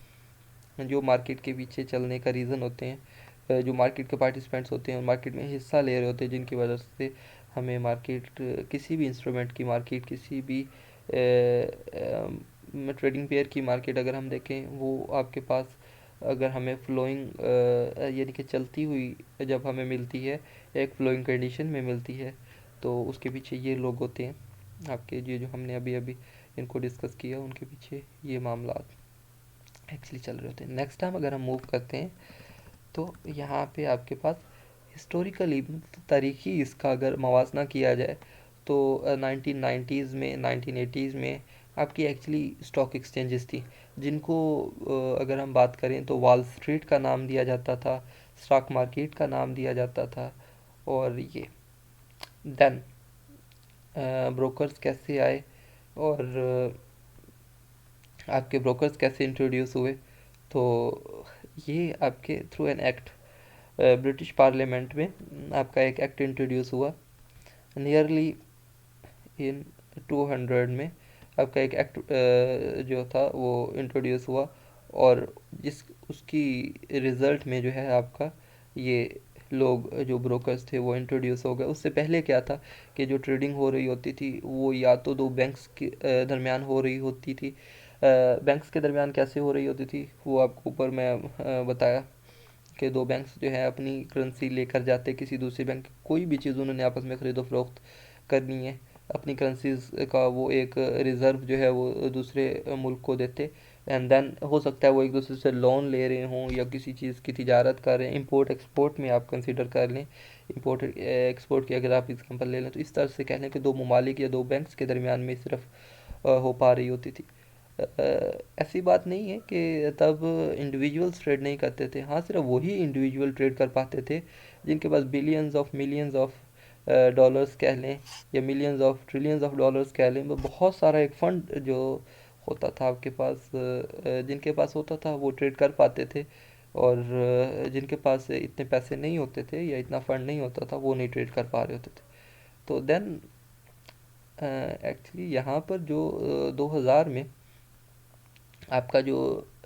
जो मार्केट के पीछे चलने का रीज़न होते हैं, जो मार्केट के पार्टिसिपेंट्स होते हैं और मार्केट में हिस्सा ले रहे होते हैं, जिनकी वजह से हमें मार्केट, किसी भी इंस्ट्रूमेंट की मार्केट, किसी भी ट्रेडिंग पेयर की मार्केट अगर हम देखें, वो आपके पास अगर हमें फ्लोइंग यानी कि चलती हुई जब हमें मिलती है, एक फ्लोइंग कंडीशन में मिलती है, तो उसके पीछे ये लोग होते हैं आपके, ये जो हमने अभी अभी इनको डिस्कस किया, उनके पीछे ये मामला एक्चुअली चल रहे होते हैं। नेक्स्ट टाइम अगर हम मूव करते हैं तो यहाँ पे आपके पास हिस्टोरिकली तारीखी इसका अगर मवाजना किया जाए तो 1990s में, 1980s में आपकी एक्चुअली स्टॉक एक्सचेंजेस थी, जिनको अगर हम बात करें तो वॉल स्ट्रीट का नाम दिया जाता था, स्टॉक मार्केट का नाम दिया जाता था। और ये देन ब्रोकर्स कैसे आए और आपके ब्रोकर्स कैसे इंट्रोड्यूस हुए, तो ये आपके through an act, British parliament में आपका एक एक्ट इंट्रोड्यूस हुआ नियरली इन 200 में। आपका एक एक्ट जो था वो इंट्रोड्यूस हुआ, और जिस उसकी रिज़ल्ट में जो है आपका ये लोग जो ब्रोकर्स थे वो इंट्रोड्यूस हो गए। उससे पहले क्या था कि जो ट्रेडिंग हो रही होती थी वो या तो दो बैंक्स के दरमियान हो रही होती थी। बैंक्स के दरमियान कैसे हो रही होती थी वो आपको ऊपर मैं बताया कि दो बैंक्स जो है अपनी करेंसी लेकर जाते किसी दूसरे बैंक, कोई भी चीज़ उन्होंने आपस में ख़रीदो फरोख्त करनी है, अपनी करेंसीज का वो एक रिज़र्व जो है वो दूसरे मुल्क को देते। एंड देन हो सकता है वो एक दूसरे से लोन ले रहे हों या किसी चीज़ की तिजारत कर रहे हैं, इंपोर्ट एक्सपोर्ट में आप कंसिडर कर लें, इंपोर्ट एक्सपोर्ट की अगर आप एग्जांपल ले लें, तो इस तरह से कह लें कि दो ममालिक या दो बैंक्स के दरमियान में सिर्फ हो पा रही होती थी। ऐसी बात नहीं है कि तब इंडिविजुअल्स ट्रेड नहीं करते थे, हाँ सिर्फ वही इंडिविजुअल ट्रेड कर पाते थे जिनके पास billions of millions of dollars कह लें या millions of trillions of dollars कह लें, वो बहुत सारा एक फंड जो होता था आपके पास, जिनके पास होता था वो ट्रेड कर पाते थे, और जिनके पास इतने पैसे नहीं होते थे या इतना फंड नहीं होता था वो नहीं ट्रेड कर पा रहे होते थे। तो देन एक्चुअली यहाँ पर जो 2000 में आपका जो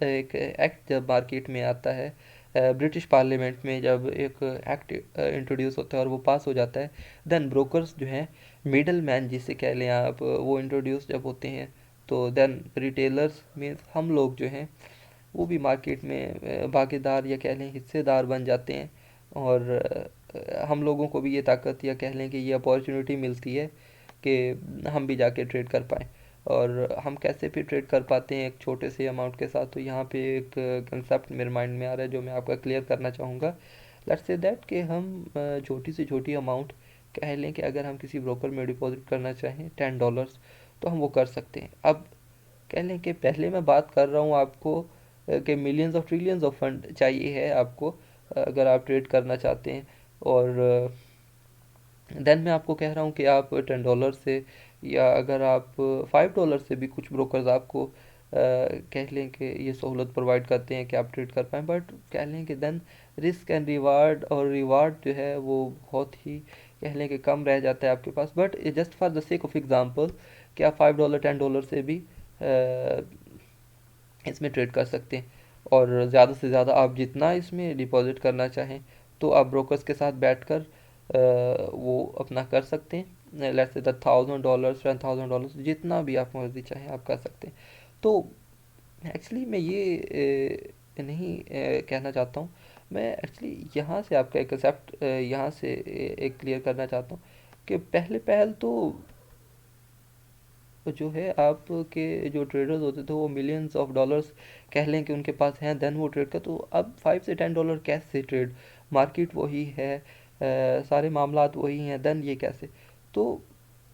एक एक्ट जब मार्केट में आता है, ब्रिटिश पार्लियामेंट में जब एक एक्ट इंट्रोड्यूस होता है और वो पास हो जाता है, देन ब्रोकर्स जो हैं, मिडल मैन जिसे कह लें आप, वो इंट्रोड्यूस जब होते हैं, तो देन रिटेलर्स में हम लोग जो हैं वो भी मार्केट में भागीदार या कह लें हिस्सेदार बन जाते हैं, और हम लोगों को भी ये ताकत या कह लें कि ये अपॉर्चुनिटी मिलती है कि हम भी जाके ट्रेड कर पाएँ। और हम कैसे भी ट्रेड कर पाते हैं एक छोटे से अमाउंट के साथ, तो यहाँ पे एक कंसेप्ट मेरे माइंड में आ रहा है जो मैं आपका क्लियर करना चाहूँगा। लेट्स से दैट कि हम छोटी से छोटी अमाउंट कह लें कि अगर हम किसी ब्रोकर में डिपॉजिट करना चाहें $10, तो हम वो कर सकते हैं। अब कह लें कि पहले मैं बात कर रहा हूँ आपको कि millions of trillions of fund चाहिए है आपको अगर आप ट्रेड करना चाहते हैं, और देन मैं आपको कह रहा हूँ कि आप $10 से, या अगर आप $5 से भी, कुछ ब्रोकर्स आपको कह लें कि ये सहूलत प्रोवाइड करते हैं कि आप ट्रेड कर पाएँ, बट कह लें कि देन रिस्क एंड रिवार्ड, और रिवार्ड जो है वो बहुत ही कह लें कि कम रह जाता है आपके पास। But just for the sake of example कि आप $5 $10 से भी इसमें ट्रेड कर सकते हैं, और ज़्यादा से ज़्यादा आप जितना इसमें डिपॉजिट करना चाहें तो आप ब्रोकर्स के साथ बैठकर वो अपना कर सकते हैं। लेट्स से $1,000 $10,000 जितना भी आप मर्जी चाहें आप कर सकते हैं। तो एक्चुअली मैं ये नहीं कहना चाहता हूँ, मैं एक्चुअली यहाँ से आपका एक कंसेप्ट यहाँ से एक क्लियर करना चाहता हूँ कि पहले पहल तो जो है आपके जो ट्रेडर्स होते थे वो मिलियंस ऑफ डॉलर्स कह लें कि उनके पास हैं, देन वो ट्रेड का, तो अब $5 से $10 कैसे ट्रेड, मार्केट वही है, सारे मामलात वही हैं, देन ये कैसे। तो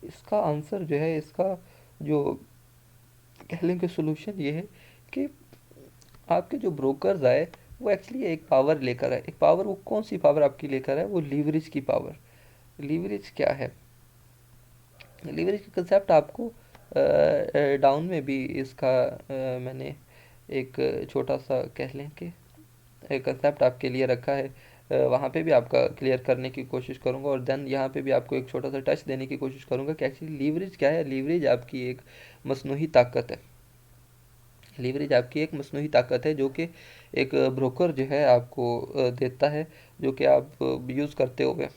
इसका आंसर जो है, इसका जो कह लें कि सोल्यूशन ये है कि आपके जो ब्रोकर्स आए वो एक्चुअली एक पावर लेकर आए। एक पावर, वो कौन सी पावर आपकी लेकर आए, वो लीवरेज की पावर। लीवरेज क्या है? लीवरेज का कंसेप्ट आपको डाउन में भी इसका मैंने एक छोटा सा कह लें कि एक कंसेप्ट आपके लिए रखा है, वहाँ पे भी आपका क्लियर करने की कोशिश करूँगा, और देन यहाँ पे भी आपको एक छोटा सा टच देने की कोशिश करूँगा कि एक्चुअली लीवरेज क्या है। लीवरेज आपकी एक मसनूही ताकत है। लीवरेज आपकी एक मसनूही ताकत है जो कि एक ब्रोकर जो है आपको देता है, जो कि आप यूज़ करते हुए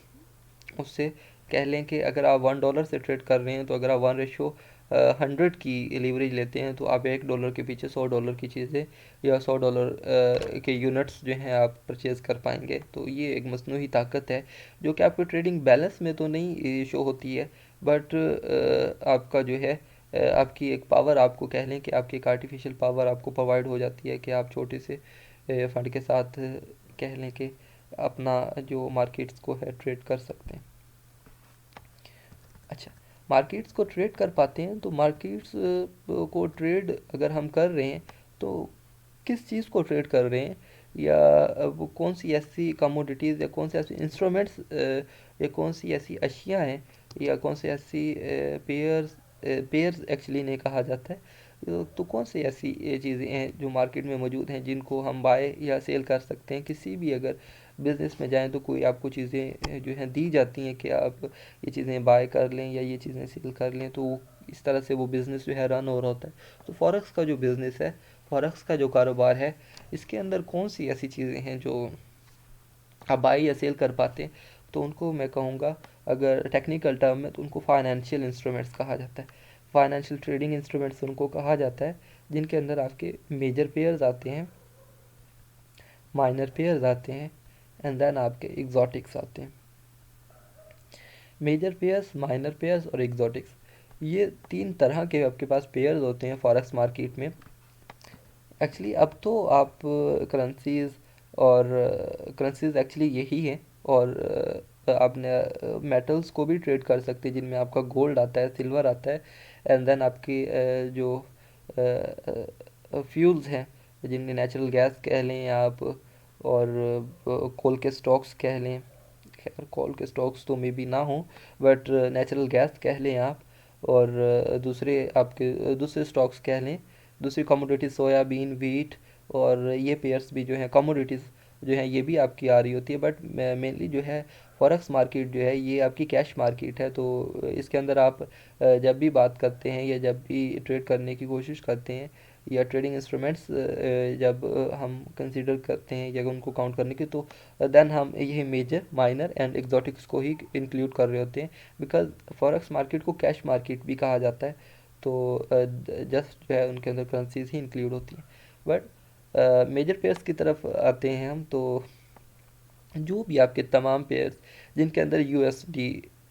उससे कह लें कि अगर आप $1 से ट्रेड कर रहे हैं, तो अगर आप 1:100 की लीवरेज लेते हैं, तो आप $1 के पीछे $100 की चीज़ें या $100 के यूनिट्स जो हैं आप परचेज़ कर पाएंगे। तो ये एक मसनूही ताकत है जो कि आपके ट्रेडिंग बैलेंस में तो नहीं शो होती है, बट आपका जो है आपकी एक पावर, आपको कह लें कि आपकी एक आर्टिफिशियल पावर आपको प्रोवाइड हो जाती है कि आप छोटे से फंड के साथ कह लें कि अपना जो मार्केट्स को है ट्रेड कर सकते हैं। अच्छा, मार्केट्स को ट्रेड कर पाते हैं, तो मार्केट्स को ट्रेड अगर हम कर रहे हैं, तो किस चीज़ को ट्रेड कर रहे हैं, या वो कौन सी ऐसी कमोडिटीज़ या कौन से ऐसे इंस्ट्रूमेंट्स या कौन सी ऐसी अशिया हैं, या कौन से ऐसी पेयर्स, पेयर्स एक्चुअली नहीं कहा जाता है, तो कौन सी ऐसी चीज़ें हैं जो मार्केट में मौजूद हैं जिनको हम बाय या सेल कर सकते हैं। किसी भी अगर बिज़नेस में जाएं तो कोई आपको चीज़ें जो हैं दी जाती हैं कि आप ये चीज़ें बाय कर लें या ये चीज़ें सेल कर लें, तो इस तरह से वो बिज़नेस जो है रन हो रहा होता है। तो फॉरेक्स का जो बिज़नेस है, फॉरेक्स का जो कारोबार है, इसके अंदर कौन सी ऐसी चीज़ें हैं जो आप बाई या सेल कर पाते हैं, तो उनको मैं कहूँगा, अगर टेक्निकल टर्म में, तो उनको फाइनेंशियल इंस्ट्रूमेंट्स कहा जाता है। फाइनेंशियल ट्रेडिंग इंस्ट्रूमेंट्स उनको कहा जाता है जिनके अंदर आपके मेजर पेयर्स आते हैं, माइनर पेयर्स आते हैं, एंड देन आपके एग्जॉटिक्स आते हैं। मेजर पेयर्स, माइनर पेयर्स और एग्जॉटिक्स, ये 3 तरह के आपके पास पेयर्स होते हैं फॉरेक्स मार्केट में। एक्चुअली अब तो आप करेंसीज और करेंसीज एक्चुअली यही है, और आपने मेटल्स को भी ट्रेड कर सकते हैं जिनमें आपका गोल्ड आता है, सिल्वर आता है, एंड देन आपकी जो फ्यूल्स हैं, जिनमें नेचुरल गैस कह लें आप, और कोल के स्टॉक्स कह लें, खैर कोल के स्टॉक्स तो मे बी ना हो, बट नेचुरल गैस कह लें आप, और दूसरे आपके दूसरे स्टॉक्स कह लें, दूसरी कमोडिटीज सोयाबीन, वीट, और ये पेयर्स भी जो हैं कमोडिटीज़ जो हैं ये भी आपकी आ रही होती है। बट मेनली जो है फॉरेक्स मार्केट जो है ये आपकी कैश मार्केट है। तो इसके अंदर आप जब भी बात करते हैं या जब भी ट्रेड करने की कोशिश करते हैं, या ट्रेडिंग इंस्ट्रूमेंट्स जब हम कंसीडर करते हैं या उनको काउंट करने की, तो देन हम यही मेजर, माइनर एंड एग्जॉटिक्स को ही इंक्लूड कर रहे होते हैं, बिकॉज फॉरेक्स मार्केट को कैश मार्केट भी कहा जाता है। तो जस्ट जो है उनके अंदर करेंसीज ही इंक्लूड होती हैं। बट मेजर पेयर्स की तरफ आते हैं हम, तो जो भी आपके तमाम पेयर्स जिनके अंदर USD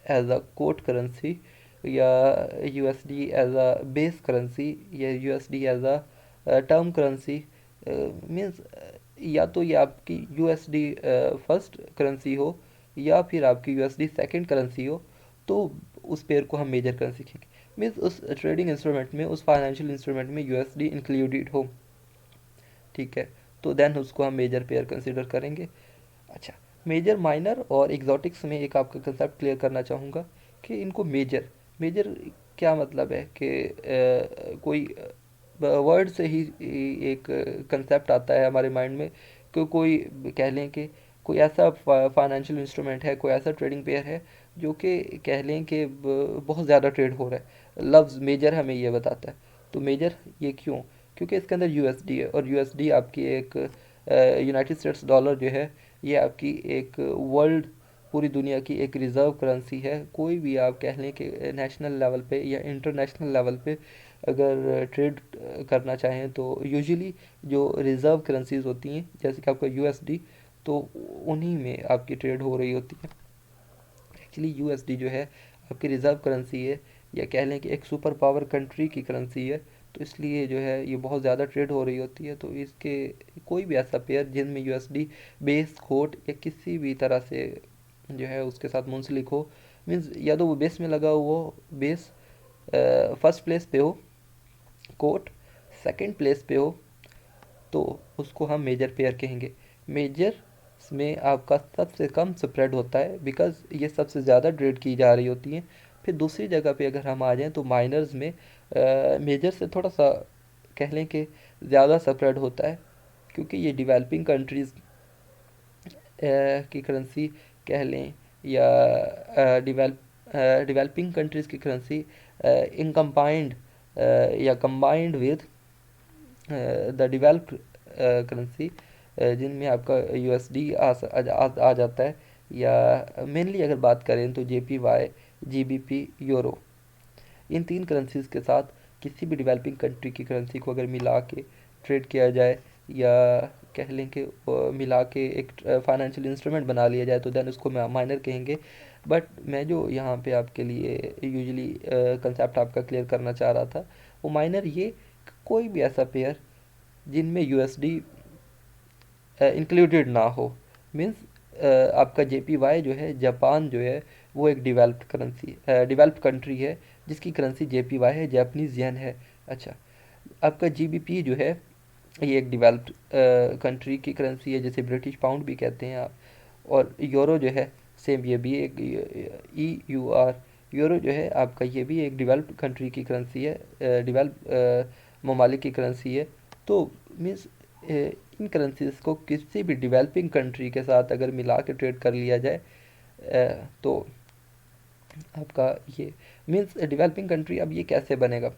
as a quote currency, या USD as a base currency, या USD as a term currency, means या तो ये आपकी यूएसडी फर्स्ट करेंसी हो, या फिर आपकी यूएसडी सेकंड करेंसी हो, तो उस पेयर को हम मेजर करेंसी कहेंगे। मीन्स उस ट्रेडिंग इंस्ट्रूमेंट में, उस फाइनेंशियल इंस्ट्रूमेंट में यूएसडी इंक्लूडेड हो, ठीक है, तो देन उसको हम मेजर पेयर कंसिडर करेंगे। अच्छा, मेजर, माइनर और एग्जॉटिक्स में एक आपका कंसेप्ट क्लियर करना चाहूँगा कि इनको मेजर, मेजर क्या मतलब है कि कोई वर्ड से ही एक कंसेप्ट आता है हमारे माइंड में कि कोई कह लें कि कोई ऐसा फाइनेंशियल इंस्ट्रूमेंट है, कोई ऐसा ट्रेडिंग पेयर है जो कि कह लें कि बहुत ज़्यादा ट्रेड हो रहा है। लफ्ज़ मेजर हमें ये बताता है। तो मेजर ये क्यों? क्योंकि इसके अंदर यूएसडी है, और यूएसडी आपकी एक यूनाइटेड स्टेट्स डॉलर जो है, ये आपकी एक वर्ल्ड, पूरी दुनिया की एक रिज़र्व करेंसी है। कोई भी आप कह लें कि नेशनल लेवल पे या इंटरनेशनल लेवल पे अगर ट्रेड करना चाहें, तो यूजुअली जो रिज़र्व करेंसीज होती हैं जैसे कि आपका यूएसडी, तो उन्हीं में आपकी ट्रेड हो रही होती है। एक्चुअली यूएसडी जो है आपकी रिज़र्व करेंसी है, या कह लें कि एक सुपर पावर कंट्री की करेंसी है, तो इसलिए जो है ये बहुत ज़्यादा ट्रेड हो रही होती है। तो इसके कोई भी ऐसा पेयर जिनमें यूएसडी बेस, खोट या किसी भी तरह से जो है उसके साथ मुंसलिक हो, मीन्स या तो वो बेस में लगा हुआ हो, बेस फर्स्ट प्लेस पे हो, कोट सेकंड प्लेस पे हो, तो उसको हम मेजर पेयर कहेंगे। मेजर में आपका सबसे कम स्प्रेड होता है, बिकॉज ये सबसे ज़्यादा ट्रेड की जा रही होती हैं। फिर दूसरी जगह पे अगर हम आ जाएं, तो माइनर्स में मेजर से थोड़ा सा कह लें कि ज़्यादा स्प्रेड होता है, क्योंकि ये डेवलपिंग कंट्रीज़ की करेंसी कह लें, या डेवलपिंग कंट्रीज़ की करेंसी इन कंबाइंड या combined with the developed currency, जिनमें आपका यूएसडी आ जाता है, या मेनली अगर बात करें तो जेपीवाई, जीबीपी, यूरो, इन तीन करेंसीज के साथ किसी भी डेवलपिंग कंट्री की करेंसी को अगर मिला के ट्रेड किया जाए, या कह लें कि मिला के एक फाइनेंशियल इंस्ट्रूमेंट बना लिया जाए, तो देन उसको माइनर कहेंगे। बट मैं जो यहाँ पे आपके लिए यूजुअली कंसेप्ट आपका क्लियर करना चाह रहा था, वो माइनर ये, कोई भी ऐसा पेयर जिनमें यूएसडी इंक्लूडेड ना हो। मीन्स आपका जेपीवाई जो है, जापान जो है, वो एक डेवलप्ड करेंसी, डेवलप्ड कंट्री है, जिसकी करेंसी जेपीवाई है, जापानीज येन है। अच्छा, आपका जीबीपी जो है, ये एक डेवलप्ड कंट्री की करेंसी है, जैसे ब्रिटिश पाउंड भी कहते हैं आप। और यूरो जो है, सेम ये भी एक EUR, यूरो जो है आपका, ये भी एक डेवलप्ड कंट्री की करेंसी है, डेवलप ममालिक की करेंसी है। तो मीन्स इन करेंसीज को किसी भी डेवलपिंग कंट्री के साथ अगर मिला के ट्रेड कर लिया जाए, तो आपका ये मीन्स डेवलपिंग कंट्री। अब ये कैसे बनेगा?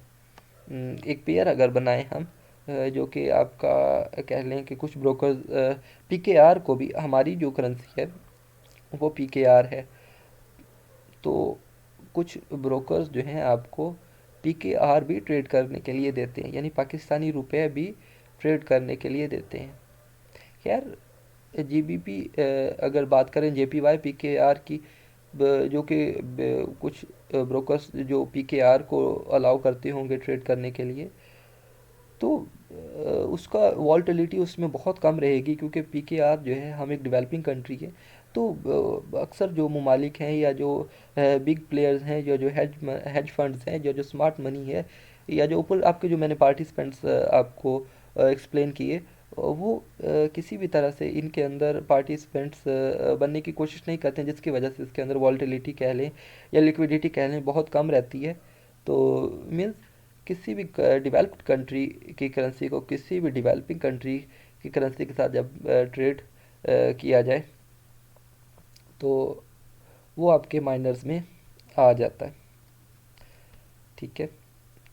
एक पेयर अगर बनाएं हम, जो कि आपका कह लें कि कुछ ब्रोकर PKR को भी, हमारी जो करेंसी है वो PKR है, तो कुछ ब्रोकर्स जो हैं आपको PKR भी ट्रेड करने के लिए देते हैं, यानी पाकिस्तानी रुपए भी ट्रेड करने के लिए देते हैं। खैर, जीबीपी अगर बात करें JPY PKR की, जो कि कुछ ब्रोकर्स जो PKR को अलाउ करते होंगे ट्रेड करने के लिए, तो उसका वॉल्टिलिटी उसमें बहुत कम रहेगी, क्योंकि PKR जो है, हम एक डेवलपिंग कंट्री है। तो अक्सर जो ममालिक हैं, या जो बिग प्लेयर्स हैं, जो जो हेज फंड्स हैं, जो जो स्मार्ट मनी है, या जो ऊपर आपके जो मैंने पार्टिसिपेंट्स आपको एक्सप्लेन किए, वो किसी भी तरह से इनके अंदर पार्टिसिपेंट्स बनने की कोशिश नहीं करते हैं, जिसकी वजह से इसके अंदर वॉल्टिलिटी कह लें या लिक्विडिटी कह लें, बहुत कम रहती है। तो मीन्स किसी भी डेवलप्ड कंट्री की करेंसी को किसी भी डेवलपिंग कंट्री की करेंसी के साथ जब ट्रेड किया जाए, तो वो आपके माइनर्स में आ जाता है। ठीक है,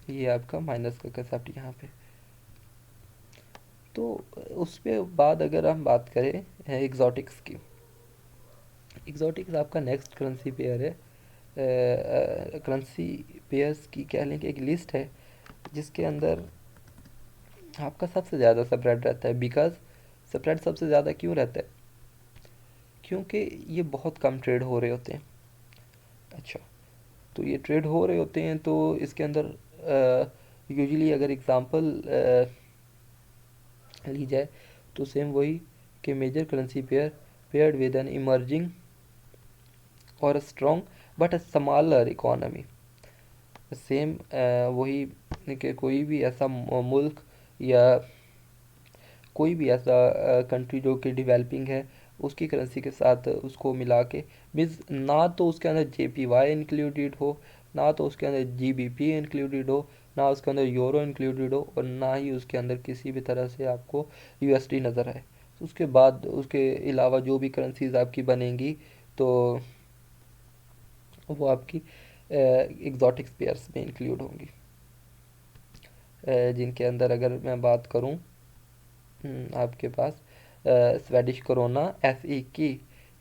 ये आपका माइनस का कंसेप्ट यहाँ पे। तो उस पे बाद अगर हम बात करें एग्जॉटिक्स की, एग्जॉटिक्स आपका नेक्स्ट करेंसी पेयर है। करेंसी पेयर्स की कह लें कि एक लिस्ट है, जिसके अंदर आपका सबसे ज़्यादा स्प्रेड रहता है। बिकॉज स्प्रेड सबसे ज़्यादा क्यों रहता है? क्योंकि ये बहुत कम ट्रेड हो रहे होते हैं। अच्छा, तो ये ट्रेड हो रहे होते हैं, तो इसके अंदर यूजुअली अगर एग्जांपल ली जाए, तो सेम वही कि major currency pair paired with an emerging और a strong but a smaller economy। Same वही कि कोई भी ऐसा मुल्क या कोई भी ऐसा कंट्री जो कि डेवलपिंग है, उसकी करेंसी के साथ उसको मिला के, मीन्स ना तो उसके अंदर JPY इंक्लूडेड हो, ना तो उसके अंदर GBP इंक्लूडेड हो, ना उसके अंदर यूरो इंक्लूडेड हो, और ना ही उसके अंदर किसी भी तरह से आपको USD नज़र आए। तो उसके बाद उसके अलावा जो भी करेंसीज आपकी बनेंगी, तो वो आपकी एग्जॉटिक्स पेयर्स में इंक्लूड होंगी, जिनके अंदर अगर मैं बात करूं, आपके पास स्वेडिश करोना SE की,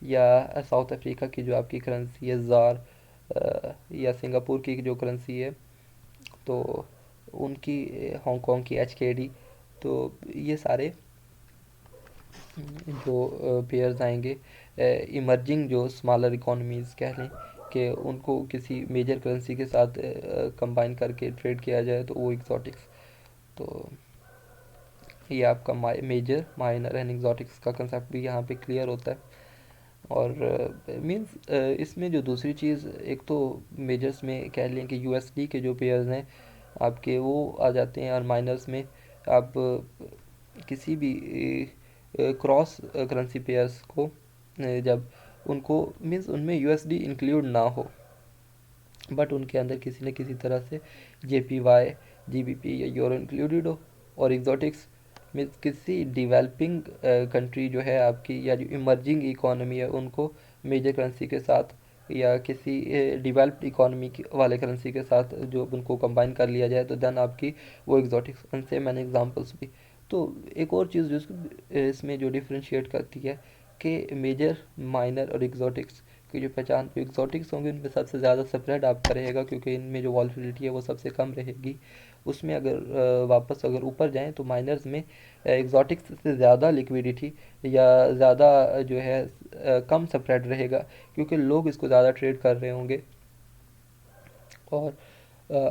या साउथ अफ्रीका की जो आपकी करेंसी है ज़ार, या सिंगापुर की जो करेंसी है, तो उनकी, हांगकांग की HKD, तो ये सारे जो पेयर्स आएंगे, इमर्जिंग जो स्मॉलर इकोनॉमीज़ कह लें, कि उनको किसी मेजर करेंसी के साथ कंबाइन करके ट्रेड किया जाए, तो वो एग्जॉटिक्स। तो ये आपका मेजर, माइनर एंड एग्जॉटिक्स का कंसेप्ट भी यहाँ पे क्लियर होता है। और मींस इसमें जो दूसरी चीज़, एक तो मेजर्स में कह लें कि USD के जो पेयर्स हैं आपके, वो आ जाते हैं, और माइनर्स में आप किसी भी क्रॉस करेंसी पेयर्स को जब उनको, मीन्स उनमें USD इंक्लूड ना हो, बट उनके अंदर किसी न किसी तरह से JPY, GBP या यूरो इंक्लूडेड हो, और एग्जॉटिक्स मीन्स किसी डेवलपिंग कंट्री जो है आपकी, या जो इमर्जिंग इकोनॉमी है, उनको मेजर करेंसी के साथ या किसी डेवलप्ड इकोनॉमी वाले करेंसी के साथ जो उनको कंबाइन कर लिया जाए, तो देन आपकी वो एग्जॉटिक्स। उनसे मैंने एग्जांपल्स भी। तो एक और चीज़ जो इसमें जो डिफ्रेंशिएट करती है कि मेजर, माइनर और एग्जॉटिक्स की जो पहचान, जो एग्जॉटिक्स होंगे उनमें सबसे ज़्यादा स्प्रेड आपका रहेगा, क्योंकि इनमें जो वॉल्टिलिटी है वो सबसे कम रहेगी। उसमें अगर वापस अगर ऊपर जाएं तो माइनर्स में एग्जॉटिक्स से ज़्यादा लिक्विडिटी या ज़्यादा जो है कम स्प्रेड रहेगा, क्योंकि लोग इसको ज़्यादा ट्रेड कर रहे होंगे। और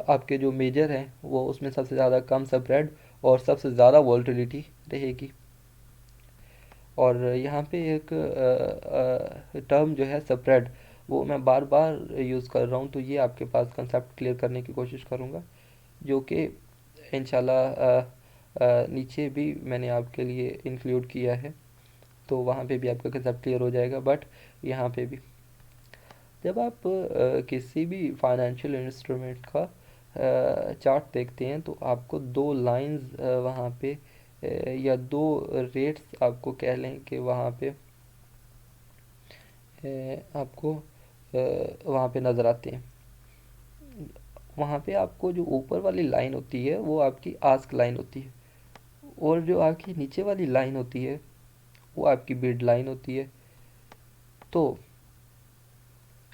आपके जो मेजर हैं वो उसमें सबसे ज़्यादा कम स्प्रेड और सबसे ज़्यादा वॉल्टिलिटी रहेगी। और यहाँ पे एक टर्म जो है स्प्रेड, वो मैं बार बार यूज़ कर रहा हूँ, तो ये आपके पास कंसेप्ट क्लियर करने की कोशिश करूँगा, जो कि इंशाल्लाह नीचे भी मैंने आपके लिए इंक्लूड किया है, तो वहाँ पे भी आपका कंसेप्ट क्लियर हो जाएगा। बट यहाँ पे भी जब आप किसी भी फाइनेंशियल इंस्ट्रूमेंट का चार्ट देखते हैं, तो आपको दो लाइंस वहाँ पे या दो रेट्स आपको कह लें कि वहाँ पे आपको वहाँ पे नज़र आते हैं। वहाँ पे आपको जो ऊपर वाली लाइन होती है वो आपकी आस्क लाइन होती है, और जो आपकी नीचे वाली लाइन होती है वो आपकी बिड लाइन होती है। तो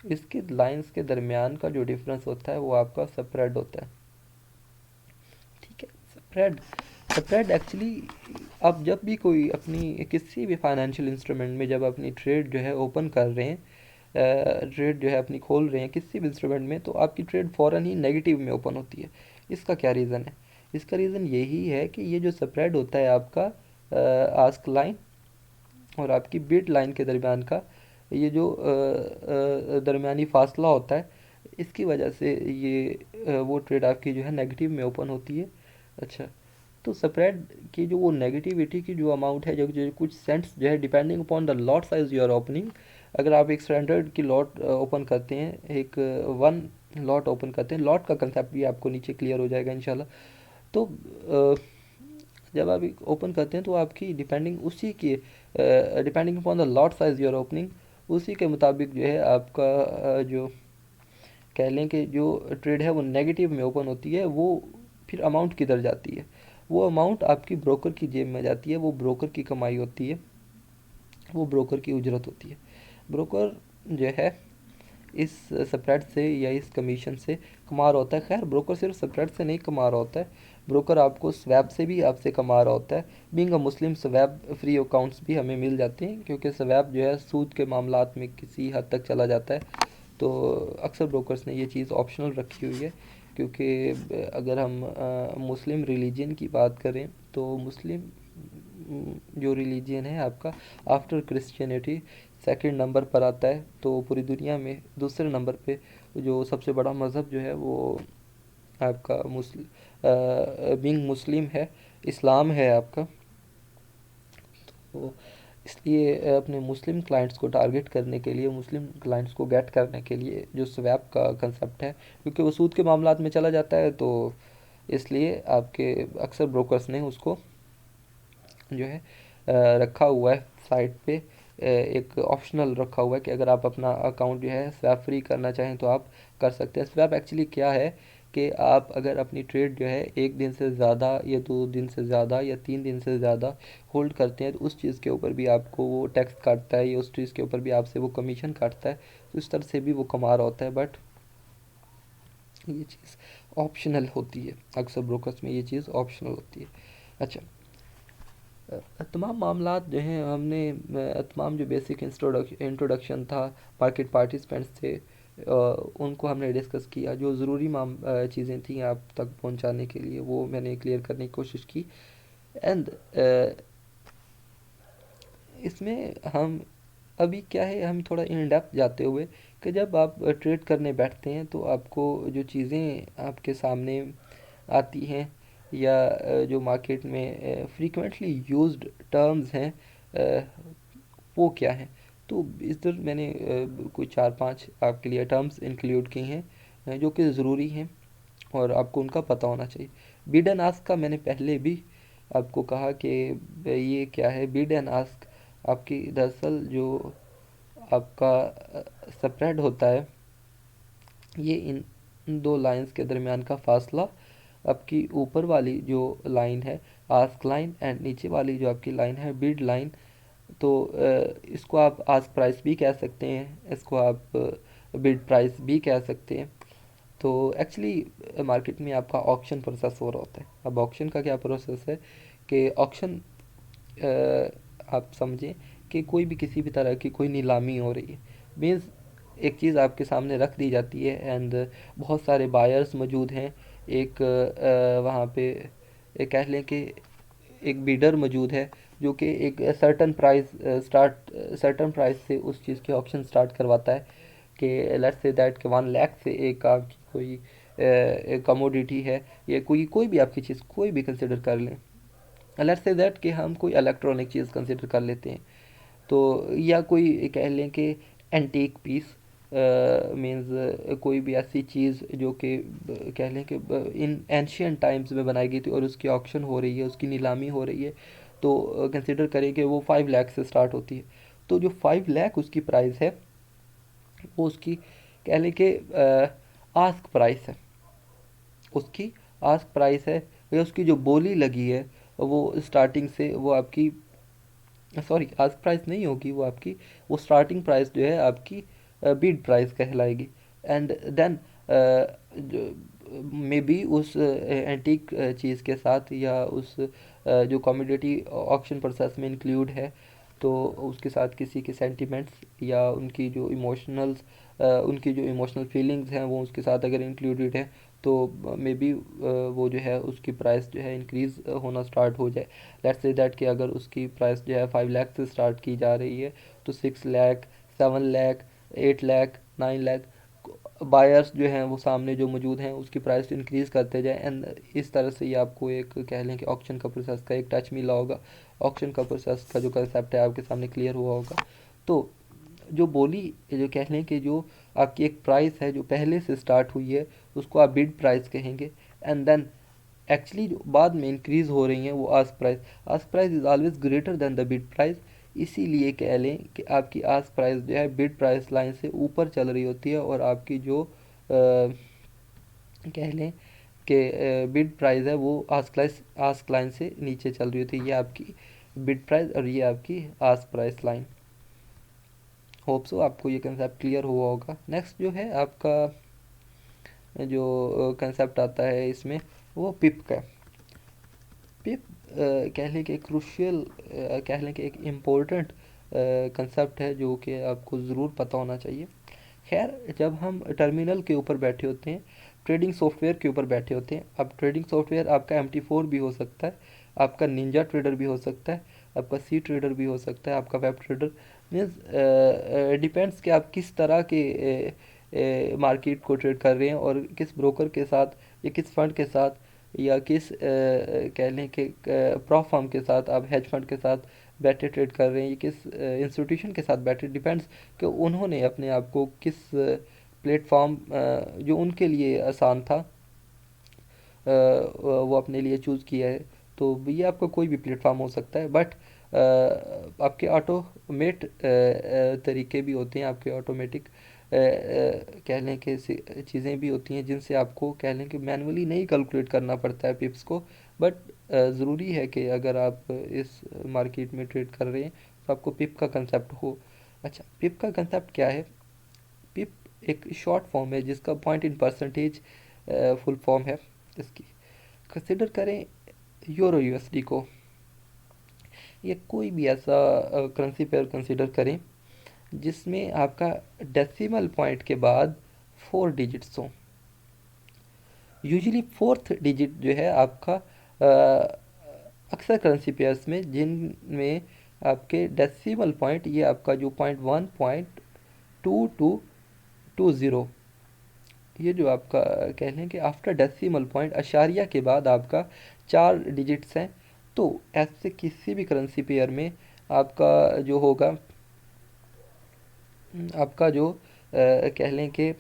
इसके लाइंस के दरमियान का जो डिफरेंस होता है वो आपका स्प्रेड होता है। ठीक है, स्प्रेड स्प्रेड एक्चुअली आप जब भी कोई अपनी किसी भी फाइनेंशियल इंस्ट्रूमेंट में जब अपनी ट्रेड जो है ओपन कर रहे हैं, ट्रेड जो है अपनी खोल रहे हैं किसी भी इंस्ट्रूमेंट में, तो आपकी ट्रेड फ़ौरन ही नेगेटिव में ओपन होती है। इसका क्या रीज़न है? इसका रीज़न यही है कि ये जो स्प्रेड होता है आपका आस्क लाइन और आपकी बिड लाइन के दरमियान का, ये जो दरमियानी फासला होता है, इसकी वजह से ये वो ट्रेड आपकी जो है नेगेटिव में ओपन होती है। अच्छा, तो स्प्रेड की जो वो नेगेटिविटी की जो अमाउंट है, जो कुछ सेंट्स जो है, depending upon the lot size you are opening. अगर आप एक स्टैंडर्ड की लॉट ओपन करते हैं, एक वन लॉट ओपन करते हैं, लॉट का कंसेप्ट भी आपको नीचे क्लियर हो जाएगा इंशाल्लाह। तो जब आप ओपन करते हैं तो आपकी डिपेंडिंग उसी की depending upon the lot size you are opening, उसी के मुताबिक जो है आपका जो कह लें कि जो ट्रेड है वो नेगेटिव में ओपन होती है, वो फिर अमाउंट किधर जाती है? वो अमाउंट आपकी ब्रोकर की जेब में जाती है, वो ब्रोकर की कमाई होती है, वो ब्रोकर की उजरत होती है। ब्रोकर जो है इस स्प्रेड से या इस कमीशन से कमा रहा होता है। खैर, ब्रोकर सिर्फ स्प्रेड से नहीं कमा रहा होता है, ब्रोकर आपको स्वैप से भी आपसे कमा रहा होता है। Being a Muslim, swap free accounts भी हमें मिल जाते हैं, क्योंकि स्वैप जो है सूद के मामलात में किसी हद तक चला जाता है। तो अक्सर ब्रोकर्स ने ये चीज़ ऑप्शनल रखी हुई है, क्योंकि अगर हम मुस्लिम रिलीजन की बात करें, तो मुस्लिम जो रिलीजन है आपका आफ्टर क्रिश्चियनिटी सेकंड नंबर पर आता है। तो पूरी दुनिया में दूसरे नंबर पे जो सबसे बड़ा मज़हब जो है वो आपका बीइंग मुस्लिम है, इस्लाम है आपका। तो इसलिए अपने मुस्लिम क्लाइंट्स को टारगेट करने के लिए, मुस्लिम क्लाइंट्स को गेट करने के लिए जो स्वैप का कंसेप्ट है, क्योंकि वो सूद के मामलात में चला जाता है, तो इसलिए आपके अक्सर ब्रोकर्स ने उसको जो है रखा हुआ है साइट पे, एक ऑप्शनल रखा हुआ है कि अगर आप अपना अकाउंट जो है स्वैप फ्री करना चाहें तो आप कर सकते हैं। स्वैप एक्चुअली क्या है कि आप अगर अपनी ट्रेड जो है एक दिन से ज़्यादा या 2 दिन से ज़्यादा या 3 दिन से ज़्यादा होल्ड करते हैं, तो उस चीज़ के ऊपर भी आपको वो टैक्स काटता है, या उस चीज़ के ऊपर भी आपसे वो कमीशन काटता है। तो इस तरह से भी वो कमा रहा होता है, बट ये चीज़ ऑप्शनल होती है। अक्सर ब्रोकर्स में ये चीज़ ऑप्शनल होती है। अच्छा, तमाम मामलात जो हैं हमने तमाम जो बेसिक इंट्रोडक्शन था, मार्केट पार्टिसिपेंट्स थे, उनको हमने डिस्कस किया। जो ज़रूरी चीज़ें थी आप तक पहुंचाने के लिए, वो मैंने क्लियर करने की कोशिश की। एंड इसमें हम अभी क्या है, हम थोड़ा इन डेप्थ जाते हुए कि जब आप ट्रेड करने बैठते हैं, तो आपको जो चीज़ें आपके सामने आती हैं, या जो मार्केट में फ्रीक्वेंटली यूज्ड टर्म्स हैं, अ, वो क्या हैं? तो इधर मैंने कोई 4-5 आपके लिए टर्म्स इंक्लूड की हैं, जो कि ज़रूरी हैं और आपको उनका पता होना चाहिए। बिड एंड आस्क का मैंने पहले भी आपको कहा कि ये क्या है, बिड एंड आस्क। आपकी दरअसल जो आपका स्प्रेड होता है, ये इन दो लाइंस के दरमियान का फासला, आपकी ऊपर वाली जो लाइन है आस्क लाइन एंड नीचे वाली जो आपकी लाइन है बिड लाइन। तो इसको आप आस्क प्राइस भी कह सकते हैं, इसको आप बिड प्राइस भी कह सकते हैं। तो एक्चुअली मार्केट में आपका ऑक्शन प्रोसेस हो रहा होता है। अब ऑक्शन का क्या प्रोसेस है कि ऑक्शन, आप समझें कि कोई भी किसी भी तरह की कोई नीलामी हो रही है। मीन्स एक चीज़ आपके सामने रख दी जाती है एंड बहुत सारे बायर्स मौजूद हैं। एक वहाँ पे कह लें कि एक बीडर मौजूद है जो कि एक सर्टन प्राइस से उस चीज़ के ऑप्शन स्टार्ट करवाता है कि लेट्स से दैट कि 1 लाख से एक आपकी कोई कमोडिटी है, या कोई भी आपकी चीज़ कोई भी कंसिडर कर लें। लेट्स से दैट कि हम कोई इलेक्ट्रॉनिक चीज़ कंसिडर कर लेते हैं, तो या कोई कह लें कि एंटीक पीस, मीन्स कोई भी ऐसी चीज़ जो कि कह लें कि इन एंशियंट टाइम्स में बनाई गई थी और उसकी ऑक्शन हो रही है, उसकी नीलामी हो रही है। तो कंसिडर करें कि वो 5 लाख से स्टार्ट होती है। तो जो 5 लाख उसकी प्राइस है, वो उसकी कह लें कि आस्क प्राइस है, उसकी आस्क प्राइस है, या उसकी जो बोली लगी है वो स्टार्टिंग से वो आपकी, सॉरी आस्क प्राइस नहीं होगी वो आपकी, वो स्टार्टिंग प्राइस जो है आपकी बिड प्राइस कहलाएगी। एंड देन मे बी उस एंटीक चीज़ के साथ या उस जो कमोडिटी ऑक्शन प्रोसेस में इंक्लूड है, तो उसके साथ किसी के सेंटिमेंट्स या उनकी जो इमोशनल फीलिंग्स हैं वो उसके साथ अगर इंक्लूडेड है, तो मे बी वो जो है उसकी प्राइस जो है इंक्रीज़ होना स्टार्ट हो जाए। लेट्स से दैट कि अगर उसकी प्राइस जो है 5 लाख से स्टार्ट की जा रही है, तो 6 लाख, 7 लाख, 8 लाख, 9 लाख बायर्स जो हैं वो सामने जो मौजूद हैं उसकी प्राइस इंक्रीज़ करते जाए। एंड इस तरह से ये आपको एक कह लें कि ऑक्शन का प्रोसेस का एक टच मिला होगा। ऑक्शन का प्रोसेस का जो कंसेप्ट है आपके सामने क्लियर हुआ होगा। तो जो बोली, जो कह लें कि जो आपकी एक प्राइस है जो पहले से स्टार्ट हुई है, उसको आप बिड प्राइस कहेंगे। एंड देन एक्चुअली जो बाद में इंक्रीज़ हो रही हैं वो ask price is always greater than the bid price. इसीलिए कह लें कि आपकी आस्क प्राइस जो है बिड प्राइस लाइन से ऊपर चल रही होती है, और आपकी जो कह लें कि बिड प्राइस है वो आस्क लाइन से नीचे चल रही होती है। ये आपकी बिड प्राइस और ये आपकी ask price line. Hope so आपको ये कंसेप्ट क्लियर हुआ होगा। नेक्स्ट जो है आपका जो कंसेप्ट आता है इसमें, वो पिप का। पिप कह लें कि क्रूशियल, कह लें कि एक इम्पोर्टेंट कंसेप्ट है जो कि आपको ज़रूर पता होना चाहिए। खैर, जब हम टर्मिनल के ऊपर बैठे होते हैं, ट्रेडिंग सॉफ्टवेयर के ऊपर बैठे होते हैं, अब ट्रेडिंग सॉफ्टवेयर आपका MT4 भी हो सकता है, आपका निंजा ट्रेडर भी हो सकता है, आपका सी ट्रेडर भी हो सकता है, आपका वेब ट्रेडर। मीन्स डिपेंड्स कि आप किस तरह के मार्केट को ट्रेड कर रहे हैं और किस ब्रोकर के साथ या किस फंड के साथ या किस कह लें कि प्रॉप फर्म के साथ आप हेज फंड के साथ बैठे ट्रेड कर रहे हैं, या किस इंस्टीट्यूशन के साथ बैठे। डिपेंड्स कि उन्होंने अपने आप को किस प्लेटफॉर्म जो उनके लिए आसान था वो अपने लिए चूज़ किया है। तो ये आपका कोई भी प्लेटफॉर्म हो सकता है, बट आपके ऑटोमेट तरीके भी होते हैं, आपके ऑटोमेटिक कह लें कि चीज़ें भी होती हैं जिनसे आपको कह लें कि मैनुअली नहीं कैलकुलेट करना पड़ता है पिप्स को। बट ज़रूरी है कि अगर आप इस मार्केट में ट्रेड कर रहे हैं तो आपको पिप का कंसेप्ट हो। अच्छा, पिप का कंसेप्ट क्या है? पिप एक शॉर्ट फॉर्म है जिसका point in percentage full form है इसकी। कंसिडर करें यूरो USD को, या कोई भी ऐसा करेंसी पेयर कंसिडर करें जिसमें आपका डेसिमल पॉइंट के बाद 4 डिजिट्स हों। यूजुअली फोर्थ डिजिट जो है आपका अक्सर करेंसी पेयर्स में जिनमें आपके डेसिमल पॉइंट, ये आपका जो 0.1.2220, ये जो आपका कह लें कि आफ्टर डेसिमल पॉइंट अशारिया के बाद आपका 4 डिजिट्स हैं। तो ऐसे किसी भी करेंसी पेयर में आपका जो होगा, आपका जो कह लें कि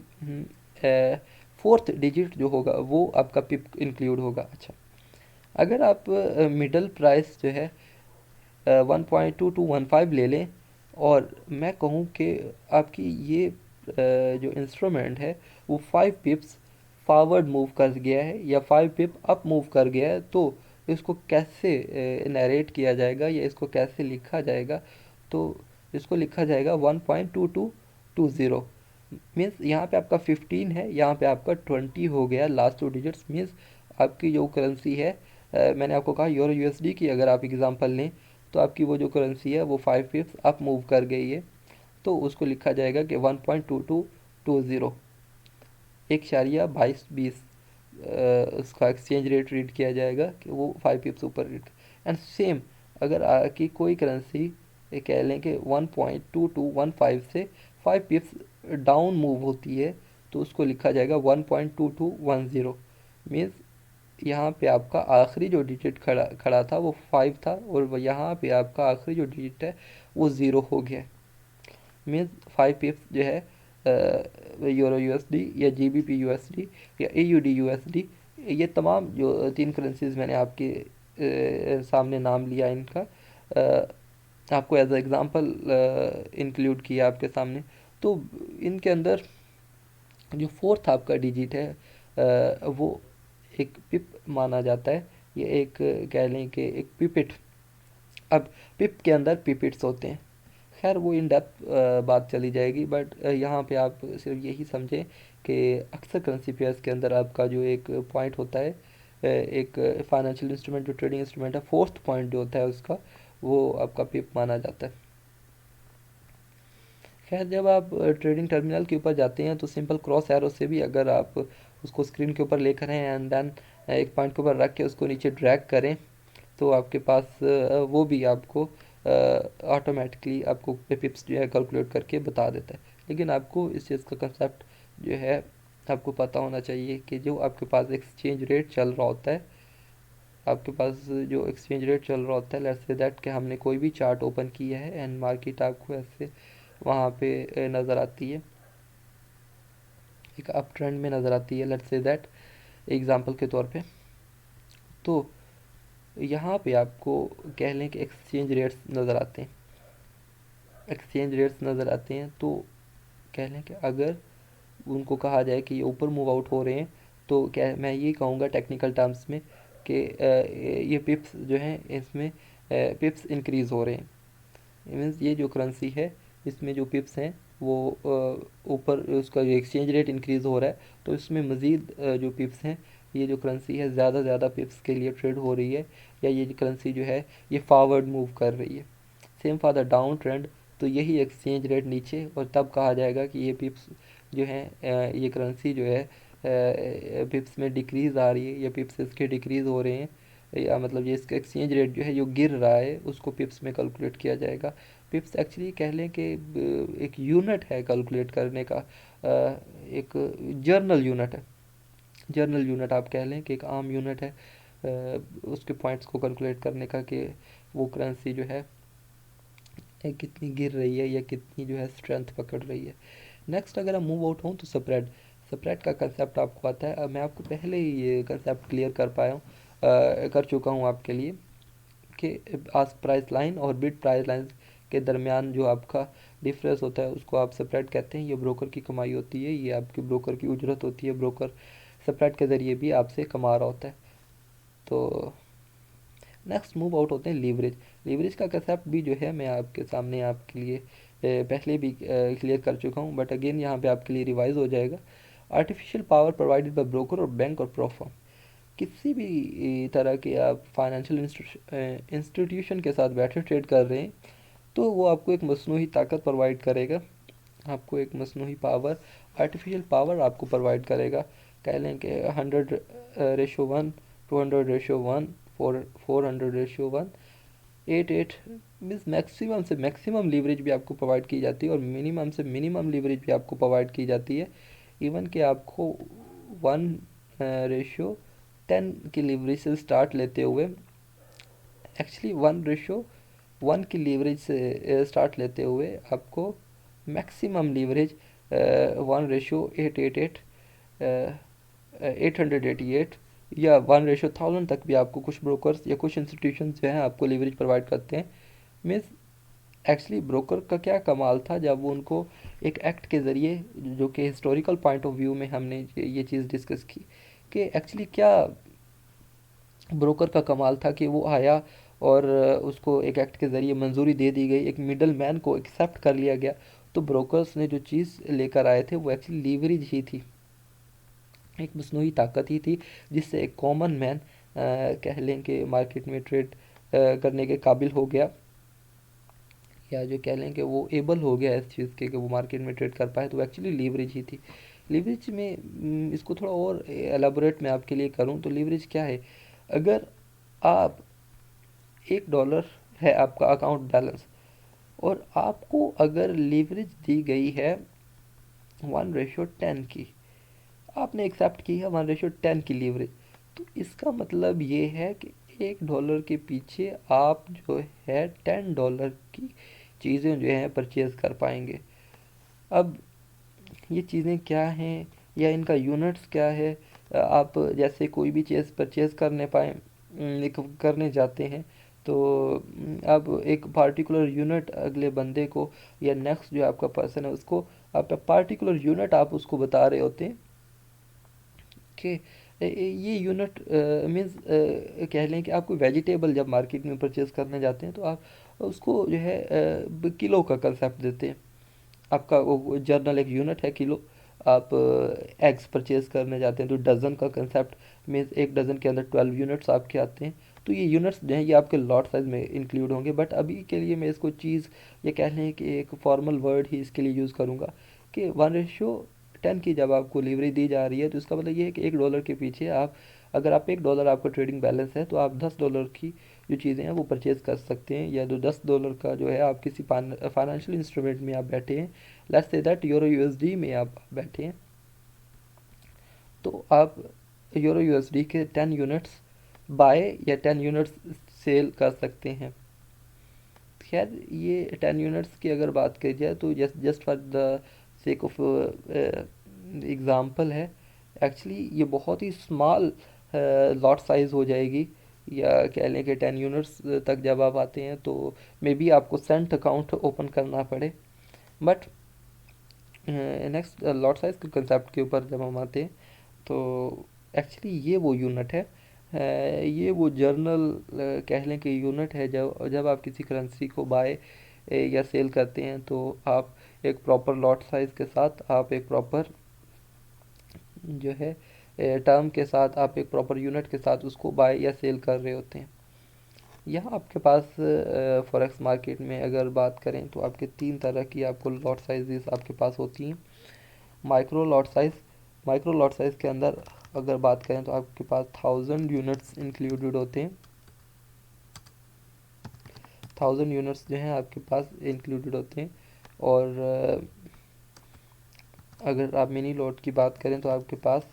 फोर्थ डिजिट जो होगा वो आपका पिप इंक्लूड होगा। अच्छा, अगर आप मिडल प्राइस जो है 1.2215 ले लें और मैं कहूँ कि आपकी ये जो इंस्ट्रूमेंट है वो 5 पिप्स फॉरवर्ड मूव कर गया है या 5 पिप अप मूव कर गया है, तो इसको कैसे नरेट किया जाएगा या इसको कैसे लिखा जाएगा? तो इसको लिखा जाएगा 1.2220। मीन्स यहाँ पे आपका 15 है, यहाँ पे आपका 20 हो गया लास्ट 2 डिजिट्स। मीन्स आपकी जो करेंसी है, मैंने आपको कहा यूरो यूएसडी की अगर आप एग्जांपल लें तो आपकी वो जो करेंसी है वो 5 पिप्स अप मूव कर गई है, तो उसको लिखा जाएगा कि 1.2220, 1.2220 उसका एक्सचेंज रेट रीड किया जाएगा कि वो 5 पिप्स ऊपर रीड। एंड सेम अगर की कोई करेंसी कह लें कि 1.2215 से 5 पिप्स डाउन मूव होती है, तो उसको लिखा जाएगा 1.2210। मीन्स यहाँ पे आपका आखिरी जो डिजिट खड़ा खड़ा था वो 5 था और यहाँ पे आपका आखिरी जो डिजिट है वो 0 हो गया। मीन्स 5 पिप्स जो है यूरो यूएसडी या जीबीपी यूएसडी या एयूडी यूएसडी, ये तमाम जो 3 करेंसीज मैंने आपके सामने नाम लिया इनका, आपको एज एग्ज़ाम्पल इंक्लूड किया आपके सामने। तो इनके अंदर जो फोर्थ आपका डिजिट है वो एक पिप माना जाता है। ये एक कह लें कि एक पिपेट। अब पिप के अंदर पिपेट्स होते हैं, खैर वो इन डेप्थ बात चली जाएगी, बट यहाँ पे आप सिर्फ यही समझें कि अक्सर करेंसी पेयर्स के अंदर आपका जो एक पॉइंट होता है, एक फाइनेंशियल इंस्ट्रूमेंट जो ट्रेडिंग इंस्ट्रूमेंट है, फोर्थ पॉइंट जो होता है उसका, वो आपका पिप माना जाता है। खैर जब आप ट्रेडिंग टर्मिनल के ऊपर जाते हैं तो सिंपल क्रॉस एरो से भी अगर आप उसको स्क्रीन के ऊपर लेकर हैं एंड देन एक पॉइंट के ऊपर रख के उसको नीचे ड्रैग करें, तो आपके पास वो भी आपको ऑटोमेटिकली आपको पिप्स जो है कैलकुलेट करके बता देता है। लेकिन आपको इस चीज़ का कंसेप्ट जो है आपको पता होना चाहिए कि जो आपके पास एक्सचेंज रेट चल रहा होता है, आपके पास जो एक्सचेंज रेट चल रहा होता है, लेट्स से दैट कि हमने कोई भी चार्ट ओपन किया है एंड मार्केट आपको ऐसे वहाँ पे नज़र आती है, एक अप ट्रेंड में नज़र आती है लेट्स से दैट एग्जांपल के तौर पे, तो यहाँ पे आपको कह लें कि एक्सचेंज रेट्स नज़र आते हैं, एक्सचेंज रेट्स नज़र आते हैं। तो कह लें कि अगर उनको कहा जाए कि ये ऊपर मूव आउट हो रहे हैं, तो क्या मैं ये कहूँगा टेक्निकल टर्म्स में कि ये पिप्स जो हैं इसमें पिप्स इंक्रीज़ हो रहे हैं। मीन्स ये जो करेंसी है इसमें जो पिप्स हैं वो ऊपर उसका जो एक्सचेंज रेट इंक्रीज़ हो रहा है, तो इसमें मज़ीद जो पिप्स हैं, ये जो करेंसी है ज़्यादा ज़्यादा पिप्स के लिए ट्रेड हो रही है, या ये करेंसी जो है ये फॉरवर्ड मूव कर रही है। Same for the down trend, तो यही एक्सचेंज रेट नीचे, और तब कहा जाएगा कि ये पिप्स जो हैं ये करेंसी जो है पिप्स में डिक्रीज़ आ रही है या पिप्स इसके डिक्रीज़ हो रहे हैं, या मतलब ये इसका एक्सचेंज रेट जो है जो गिर रहा है उसको पिप्स में कैलकुलेट किया जाएगा। पिप्स एक्चुअली कह लें कि एक यूनिट है कैलकुलेट करने का, एक जर्नल यूनिट है, जर्नल यूनिट आप कह लें कि एक आम यूनिट है उसके पॉइंट्स को कैलकुलेट करने का कि वो करेंसी जो है कितनी गिर रही है या कितनी जो है स्ट्रेंथ पकड़ रही है। नेक्स्ट अगर हम मूव आउट हों तो स्प्रेड, स्प्रेड का कंसेप्ट आपको आता है। अब मैं आपको पहले ही ये कंसेप्ट क्लियर कर पाया हूँ, कर चुका हूँ आपके लिए, कि आस्क प्राइस लाइन और बिड प्राइस लाइन के दरमियान जो आपका डिफरेंस होता है उसको आप स्प्रेड कहते हैं। ये ब्रोकर की कमाई होती है, ये आपके ब्रोकर की उजरत होती है, ब्रोकर स्प्रेड के ज़रिए भी आपसे कमा रहा होता है। तो नेक्स्ट मूव आउट होते हैं लीवरेज। लीवरेज का कंसेप्ट भी जो है मैं आपके सामने आपके लिए पहले भी क्लियर कर चुका हूँ, बट अगेन यहाँ पे आपके लिए रिवाइज हो जाएगा। Artificial power provided by broker और बैंक और प्रो फर्म, किसी भी तरह के आप फाइनेंशियल इंस्टीट्यूशन के साथ बैठे ट्रेड कर रहे हैं, तो वो आपको एक मसनूही ताकत प्रोवाइड करेगा, आपको एक मसनूही पावर, आर्टिफिशियल पावर आपको प्रोवाइड करेगा। कह लें कि 100:1, 200:1, 400:1, 8:8, मीन्स मैक्सिमम से मैक्सिमम लीवरेज भी आपको प्रोवाइड की जाती है और मिनिमम से मिनिमम लीवरेज भी आपको प्रोवाइड की जाती है। इवन कि आपको 1:10 की लीवरेज से स्टार्ट लेते हुए, एक्चुअली 1:1 की लीवरेज से स्टार्ट लेते हुए आपको मैक्सिमम लीवरेज 1:888, 888 या 1:1000 तक भी आपको कुछ ब्रोकर्स या कुछ इंस्टीट्यूशंस जो हैं आपको लीवरेज प्रोवाइड करते हैं। मीन्स एक्चुअली ब्रोकर का क्या कमाल था जब वो उनको एक एक्ट के ज़रिए, जो कि हिस्टोरिकल पॉइंट ऑफ व्यू में हमने ये चीज़ डिस्कस की कि एक्चुअली क्या ब्रोकर का कमाल था कि वो आया और उसको एक एक्ट के ज़रिए मंजूरी दे दी गई, एक मिडल मैन को एक्सेप्ट कर लिया गया। तो ब्रोकर्स ने जो चीज़ लेकर आए थे वो एक्चुअली लीवरेज ही थी, एक मसनूई ताकत ही थी, जिससे एक कॉमन मैन कह लें कि मार्केट में ट्रेड करने के काबिल हो गया, या जो कह लें कि वो एबल हो गया इस चीज़ के कि वो मार्केट में ट्रेड कर पाए। तो एक्चुअली लीवरेज ही थी। लीवरेज में इसको थोड़ा और एलाबोरेट मैं आपके लिए करूं तो लीवरेज क्या है। अगर आप $1 है आपका अकाउंट बैलेंस, और आपको अगर लीवरेज दी गई है 1:10 की, आपने एक्सेप्ट की है 1:10 की लीवरेज, तो इसका मतलब ये है कि $1 के पीछे आप जो है $10 की चीज़ें जो हैं परचेज़ कर पाएंगे। अब ये चीज़ें क्या हैं या इनका यूनिट्स क्या है, आप जैसे कोई भी चीज़ परचेज़ करने जाते हैं तो अब एक पार्टिकुलर यूनिट अगले बंदे को या नेक्स्ट जो आपका पर्सन है उसको आप पार्टिकुलर यूनिट आप उसको बता रहे होते हैं कि ये यूनिट मीन्स कह लें कि आप कोई वेजिटेबल जब मार्केट में परचेज़ करने जाते हैं तो आप उसको जो है किलो का कंसेप्ट देते हैं। आपका वो जर्नल एक यूनिट है किलो। आप एग्स परचेज़ करने जाते हैं तो डज़न का कंसेप्ट मीन्स एक डज़न के अंदर 12 यूनिट्स आपके आते हैं। तो ये यूनिट्स जो हैं ये आपके लॉट साइज में इंक्लूड होंगे, बट अभी के लिए मैं इसको चीज़ ये कह लें कि एक फॉर्मल वर्ड ही इसके लिए यूज़ करूँगा कि 1:10 की जब आपको लीवरेज दी जा रही है तो इसका मतलब ये है कि $1 के पीछे आप, अगर आप $1 आपका ट्रेडिंग बैलेंस है तो आप $10 की जो चीज़ें हैं वो परचेज़ कर सकते हैं, या जो $10 का जो है आप किसी फाइनेंशियल इंस्ट्रूमेंट में आप बैठे हैं, let's say that euro USD में आप बैठे हैं, तो आप यूरो यूएसडी के 10 यूनिट्स बाय या 10 यूनिट्स सेल कर सकते हैं। खैर ये 10 यूनिट्स की अगर बात की जाए तो just for the sake of example है, एक्चुअली ये बहुत ही स्मॉल लॉट साइज़ हो जाएगी, या कह लें कि 10 यूनिट्स तक जब आप आते हैं तो मे बी आपको सेंट अकाउंट ओपन करना पड़े। बट नेक्स्ट लॉट साइज़ के कंसेप्ट के ऊपर जब हम आते हैं तो एक्चुअली ये वो यूनिट है, ये वो जर्नल कह लें कि यूनिट है, जब जब आप किसी करेंसी को बाय या सेल करते हैं तो आप एक प्रॉपर लॉट साइज़ के साथ, आप एक प्रॉपर जो है टर्म के साथ, आप एक प्रॉपर यूनिट के साथ उसको बाय या सेल कर रहे होते हैं। यहाँ आपके पास फॉरेक्स मार्केट में अगर बात करें तो आपके 3 तरह की आपको लॉट साइजेस आपके पास होती हैं। Micro lot size, micro lot size के अंदर अगर बात करें तो आपके पास 1000 यूनिट्स इंक्लूडेड होते हैं। 1000 यूनिट्स जो हैं आपके पास इंक्लूडेड होते हैं। और अगर आप मिनी लॉट की बात करें तो आपके पास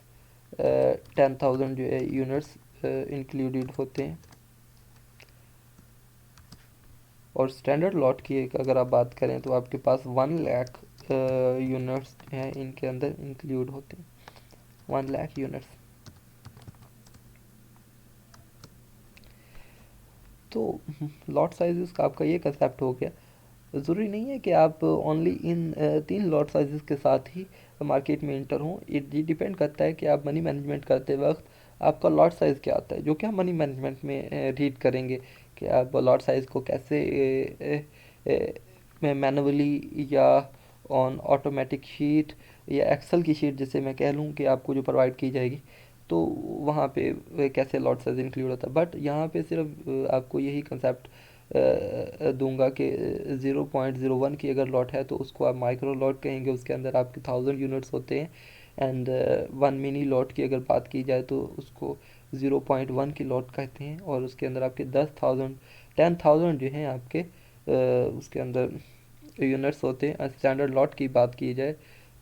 10,000 जो है यूनिट्स इंक्लूडेड होते हैं। और स्टैंडर्ड लॉट की अगर आप बात करें तो आपके पास 1 लाख यूनिट्स हैं इनके अंदर इंक्लूड होते हैं, 1 लाख यूनिट्स। तो लॉट साइजेस का आपका ये कंसेप्ट हो गया। ज़रूरी नहीं है कि आप ओनली इन 3 लॉट साइजेस के साथ ही मार्केट में इंटर हों। ये डिपेंड करता है कि आप मनी मैनेजमेंट करते वक्त आपका लॉट साइज़ क्या आता है, जो कि हम मनी मैनेजमेंट में रीड करेंगे कि आप लॉट साइज़ को कैसे मैनुअली या ऑन ऑटोमेटिक शीट या एक्सेल की शीट जिसे मैं कह लूँ कि आपको जो प्रोवाइड की जाएगी, तो वहाँ पे कैसे लॉट साइज इंक्लूड होता है। बट यहाँ पे सिर्फ आपको यही कंसेप्ट दूंगा कि 0.01 की अगर लॉट है तो उसको आप माइक्रो लॉट कहेंगे, उसके अंदर आपके 1000 यूनिट्स होते हैं। एंड 1 मिनी लॉट की अगर बात की जाए तो उसको 0.1 की लॉट कहते हैं, और उसके अंदर आपके 10,000 जो हैं आपके उसके अंदर यूनिट्स होते हैं। स्टैंडर्ड लॉट की बात की जाए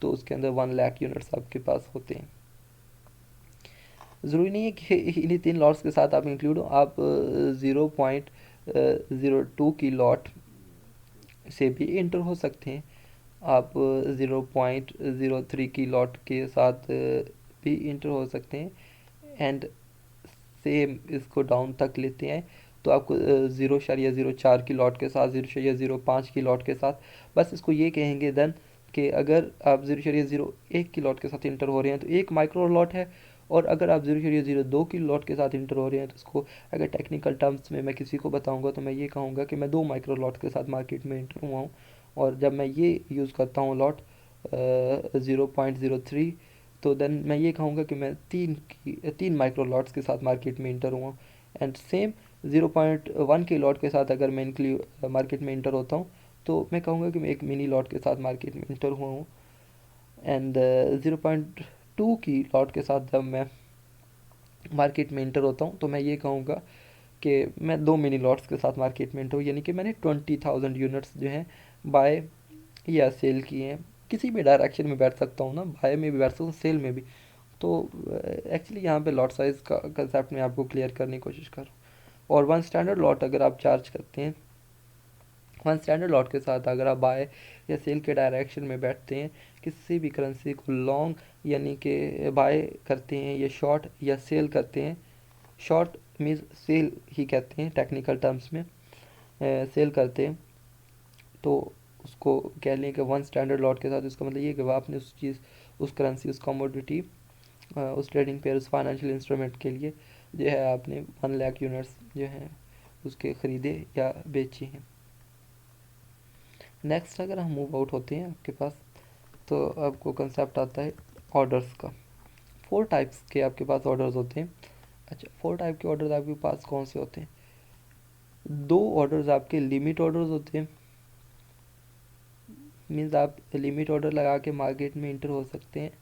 तो उसके अंदर 1 लाख यूनिट्स आपके पास होते हैं। ज़रूरी नहीं है कि इन्हीं 3 लॉट्स के साथ आप इंक्लूड हो, आप 0.02 की लॉट से भी इंटर हो सकते हैं, आप 0.03 की लॉट के साथ भी इंटर हो सकते हैं। एंड सेम इसको डाउन तक लेते हैं तो आपको 0.04 की लॉट के साथ, 0.05 की लॉट के साथ, बस इसको ये कहेंगे देन कि अगर आप 0.01 की लॉट के साथ इंटर हो रहे हैं तो एक माइक्रो लॉट है, और अगर आप 0.02 की लॉट के साथ इंटर हो रहे हैं तो इसको अगर टेक्निकल टर्म्स में मैं किसी को बताऊंगा तो मैं ये कहूँगा कि मैं 2 माइक्रो लॉट के साथ मार्केट में इंटर हुआ हूँ। और जब मैं ये यूज़ करता हूँ लॉट 0.03, तो देन मैं ये कहूँगा कि मैं 3 माइक्रो लॉट्स के साथ मार्केट में इंटर हुआ हूँ। एंड सेम 0.1 के लॉट के साथ अगर मैं मार्केट में इंटर होता हूँ तो मैं कहूँगा कि मैं एक मिनी लॉट के साथ मार्केट में इंटर हुआ हूँ। एंड 0.2 की लॉट के साथ जब मैं मार्केट में इंटर होता हूँ तो मैं ये कहूँगा कि मैं 2 मिनी लॉट्स के साथ मार्केट में इंटर हूँ, यानी कि मैंने 20,000 यूनिट्स जो हैं बाय या सेल किए हैं। किसी भी डायरेक्शन में बैठ सकता हूँ ना, बाय में भी बैठ सकता हूँ, सेल में भी। तो एक्चुअली यहाँ पे लॉट साइज़ का कंसेप्ट मैं आपको क्लियर करने की कोशिश कर रहा हूँ। और 1 स्टैंडर्ड लॉट अगर आप चार्ज करते हैं, 1 स्टैंडर्ड लॉट के साथ अगर आप बाय या सेल के डायरेक्शन में बैठते हैं, किसी भी करेंसी को लॉन्ग यानी कि बाय करते हैं या शॉर्ट या सेल करते हैं, शॉर्ट मीन्स सेल ही कहते हैं टेक्निकल टर्म्स में, सेल करते हैं, तो उसको कह लें कि 1 स्टैंडर्ड लॉट के साथ इसका मतलब ये कि आपने उस चीज़, उस करेंसी, उस कमोडिटी, उस ट्रेडिंग पेयर, उस फाइनेंशियल इंस्ट्रूमेंट के लिए जो है आपने 1 लाख यूनिट्स जो हैं उसके ख़रीदे या बेची हैं। नेक्स्ट अगर हम मूव आउट होते हैं आपके पास तो आपको कंसेप्ट आता है ऑर्डर्स का। 4 टाइप्स के आपके पास ऑर्डर्स होते हैं। अच्छा, 4 टाइप के ऑर्डर्स आपके पास कौन से होते हैं? 2 ऑर्डर्स आपके लिमिट ऑर्डर्स होते हैं, मीन्स आप लिमिट ऑर्डर लगा के मार्केट में इंटर हो सकते हैं,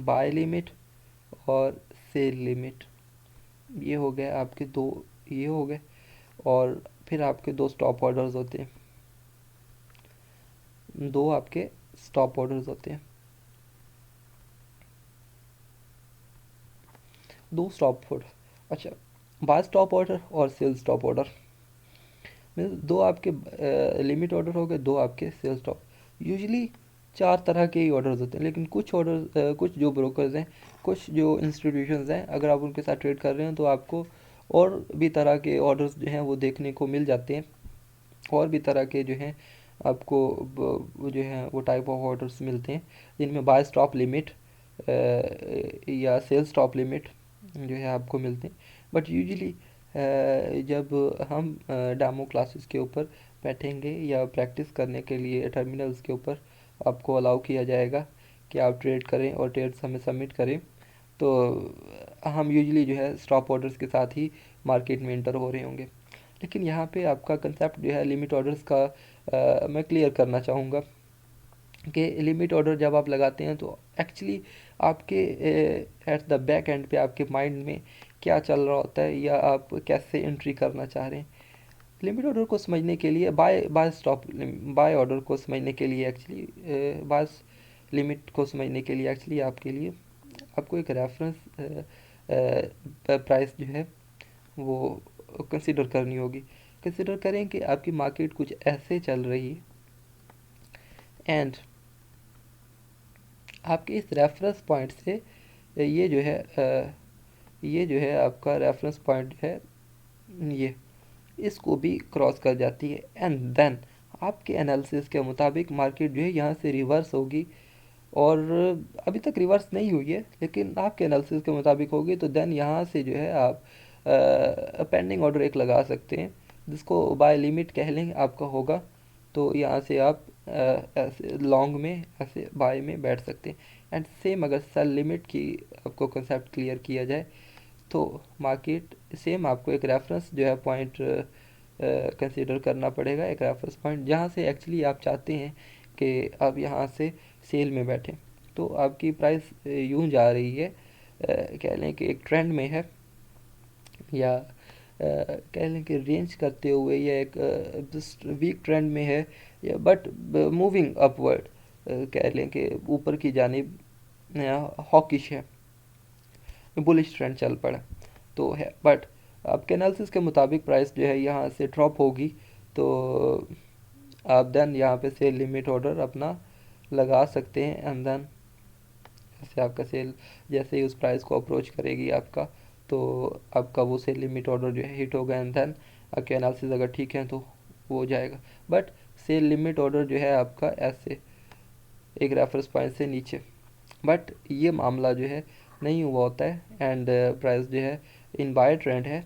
बाय लिमिट और सेल लिमिट। ये हो गए आपके 2, ये हो गए। और फिर आपके 2 स्टॉप ऑर्डर्स होते हैं, 2 आपके स्टॉप ऑर्डर्स होते हैं, 2 स्टॉप ऑर्डर। अच्छा, बाय स्टॉप ऑर्डर और सेल स्टॉप ऑर्डर, मीन्स 2 आपके लिमिट ऑर्डर हो गए, 2 आपके सेल स्टॉप। यूजुअली 4 तरह के ही ऑर्डर्स होते हैं, लेकिन कुछ ऑर्डर, कुछ जो ब्रोकर्स हैं, कुछ जो इंस्टीट्यूशंस हैं, अगर आप उनके साथ ट्रेड कर रहे हैं तो आपको और भी तरह के ऑर्डर्स जो हैं वो देखने को मिल जाते हैं, और भी तरह के जो हैं आपको जो है वो टाइप ऑफ ऑर्डर्स मिलते हैं, जिनमें बाय स्टॉप लिमिट या सेल स्टॉप लिमिट जो है आपको मिलते हैं। बट यूजुअली जब हम डेमो क्लासेस के ऊपर बैठेंगे या प्रैक्टिस करने के लिए टर्मिनल्स के ऊपर आपको अलाउ किया जाएगा कि आप ट्रेड करें और ट्रेड्स हमें सबमिट करें, तो हम यूजुअली जो है स्टॉप ऑर्डर्स के साथ ही मार्केट में इंटर हो रहे होंगे। लेकिन यहाँ पे आपका कंसेप्ट जो है लिमिट ऑर्डर्स का मैं क्लियर करना चाहूँगा कि लिमिट ऑर्डर जब आप लगाते हैं तो एक्चुअली आपके एट द बैक एंड पे आपके माइंड में क्या चल रहा होता है या आप कैसे एंट्री करना चाह रहे हैं। लिमिट ऑर्डर को समझने के लिए बाय ऑर्डर को समझने के लिए एक्चुअली बाय लिमिट को समझने के लिए एक्चुअली आपके लिए आपको एक रेफरेंस प्राइस जो है वो कंसिडर करनी होगी। कंसिडर करें कि आपकी मार्केट कुछ ऐसे चल रही है एंड आपके इस रेफरेंस पॉइंट से ये जो है आपका रेफरेंस पॉइंट है, ये इसको भी क्रॉस कर जाती है एंड देन आपके एनालिसिस के मुताबिक मार्केट जो है यहाँ से रिवर्स होगी, और अभी तक रिवर्स नहीं हुई है लेकिन आपके एनालिसिस के मुताबिक होगी, तो देन यहाँ से जो है आप पेंडिंग ऑर्डर एक लगा सकते हैं जिसको बाय लिमिट कह लें आपका होगा। तो यहाँ से आप ऐसे लॉन्ग में ऐसे बाय में बैठ सकते हैं। एंड सेम अगर सेल लिमिट की आपको कंसेप्ट क्लियर किया जाए तो मार्केट सेम आपको एक रेफरेंस जो है पॉइंट कंसीडर करना पड़ेगा, एक रेफरेंस पॉइंट जहाँ से एक्चुअली आप चाहते हैं कि आप यहाँ से सेल में बैठें। तो आपकी प्राइस यूँ जा रही है, कह लें कि एक ट्रेंड में है, या कह लें कि रेंज करते हुए, या एक जस्ट वीक ट्रेंड में है, या बट मूविंग अपवर्ड, कह लें कि ऊपर की जानिब हॉकिश है, बुलिश ट्रेंड चल पड़ा तो है। बट आपके एनालिसिस के मुताबिक प्राइस जो है यहाँ से ड्रॉप होगी, तो आप देन यहाँ पे सेल लिमिट ऑर्डर अपना लगा सकते हैं एंड देन से आपका सेल जैसे ही उस प्राइस को अप्रोच करेगी आपका, तो आपका वो सेल लिमिट ऑर्डर जो है हिट होगा, एंड देन आपके एनालिसिस अगर ठीक है तो वो हो जाएगा। बट सेल लिमिट ऑर्डर जो है आपका ऐसे एक रेफरेंस पॉइंट से नीचे, बट ये मामला जो है नहीं हुआ होता है, एंड प्राइस जो है इन बाय ट्रेंड है,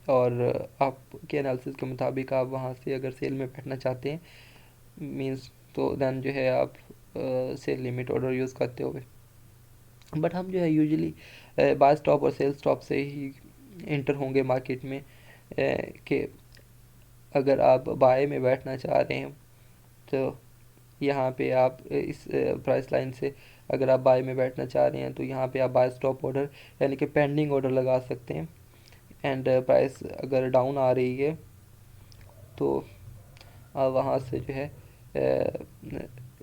और आपके एनालिसिस के मुताबिक आप वहाँ से अगर सेल में बैठना चाहते हैं मींस, तो देन जो है आप सेल लिमिट ऑर्डर यूज़ करते हो। बट हम जो है यूजुअली बाय स्टॉप और सेल स्टॉप से ही इंटर होंगे मार्केट में, कि अगर आप बाय में बैठना चाह रहे हैं तो यहाँ पे आप इस प्राइस लाइन से अगर आप बाय में बैठना चाह रहे हैं तो यहाँ पे आप बाय स्टॉप ऑर्डर यानी कि पेंडिंग ऑर्डर लगा सकते हैं, एंड प्राइस अगर डाउन आ रही है तो वहाँ से जो है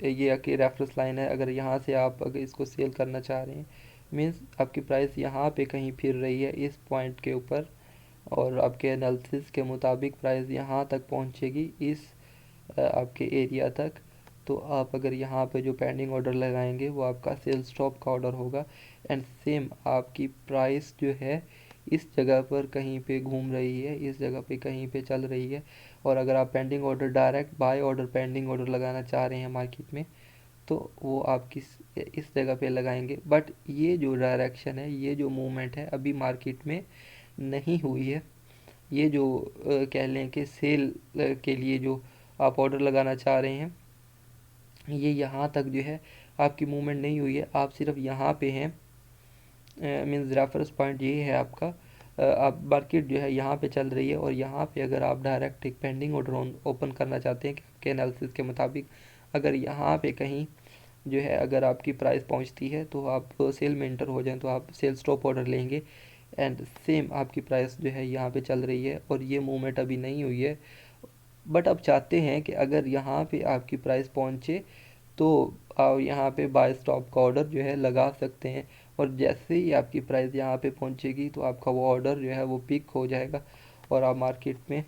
ये आपकी रेफरेंस लाइन है, अगर यहाँ से आप अगर इसको सेल करना चाह रहे हैं मीन्स आपकी प्राइस यहाँ पे कहीं फिर रही है इस पॉइंट के ऊपर, और आपके एनालिसिस के मुताबिक प्राइस यहाँ तक पहुँचेगी इस आपके एरिया तक, तो आप अगर यहाँ पे जो पेंडिंग ऑर्डर लगाएंगे वो आपका सेल स्टॉप का ऑर्डर होगा, एंड सेम आपकी प्राइस जो है इस जगह पर कहीं पे घूम रही है, इस जगह पे कहीं पे चल रही है, और अगर आप pending order direct buy order pending order लगाना चाह रहे हैं मार्केट में तो वो आप इस जगह पे लगाएंगे। बट ये जो डायरेक्शन है, ये जो मूवमेंट है अभी मार्केट में नहीं हुई है। ये जो कह लें कि सेल के लिए जो आप ऑर्डर लगाना चाह रहे हैं ये यहाँ तक जो है आपकी मूवमेंट नहीं हुई है, आप सिर्फ यहाँ पे हैं, मीन्स रेफरेंस पॉइंट ये है आपका, आप मार्केट जो है यहाँ पे चल रही है, और यहाँ पे अगर आप डायरेक्ट एक पेंडिंग ऑर्डर ओपन करना चाहते हैं कि आपके एनालिसिस के मुताबिक अगर यहाँ पे कहीं जो है अगर आपकी प्राइस पहुँचती है तो आप सेल में इंटर हो जाएं तो आप सेल स्टॉप ऑर्डर लेंगे, एंड सेम आपकी प्राइस जो है यहाँ पे चल रही है और ये मूवमेंट अभी नहीं हुई है, बट आप चाहते हैं कि अगर यहाँ पे आपकी प्राइस पहुँचे तो आप यहाँ पे बाय स्टॉप का ऑर्डर जो है लगा सकते हैं, और जैसे ही आपकी प्राइस यहाँ पे पहुँचेगी तो आपका वो ऑर्डर जो है वो पिक हो जाएगा और आप मार्केट में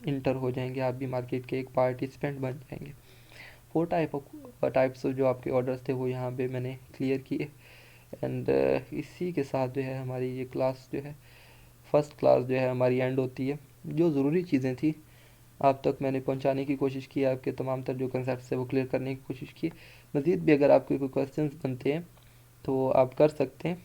इंटर हो जाएंगे, आप भी मार्केट के एक पार्टिसिपेंट बन जाएंगे। 4 टाइप्स जो आपके ऑर्डर्स थे वो यहाँ पे मैंने क्लियर किए, एंड इसी के साथ जो है हमारी ये क्लास जो है फर्स्ट क्लास जो है हमारी एंड होती है। जो ज़रूरी चीज़ें थी आप तक मैंने पहुंचाने की कोशिश की, आपके तमाम तर जो कंसेप्ट है वो क्लियर करने की कोशिश की। मज़ीद भी अगर आपके कोई क्वेश्चंस बनते हैं तो आप कर सकते हैं।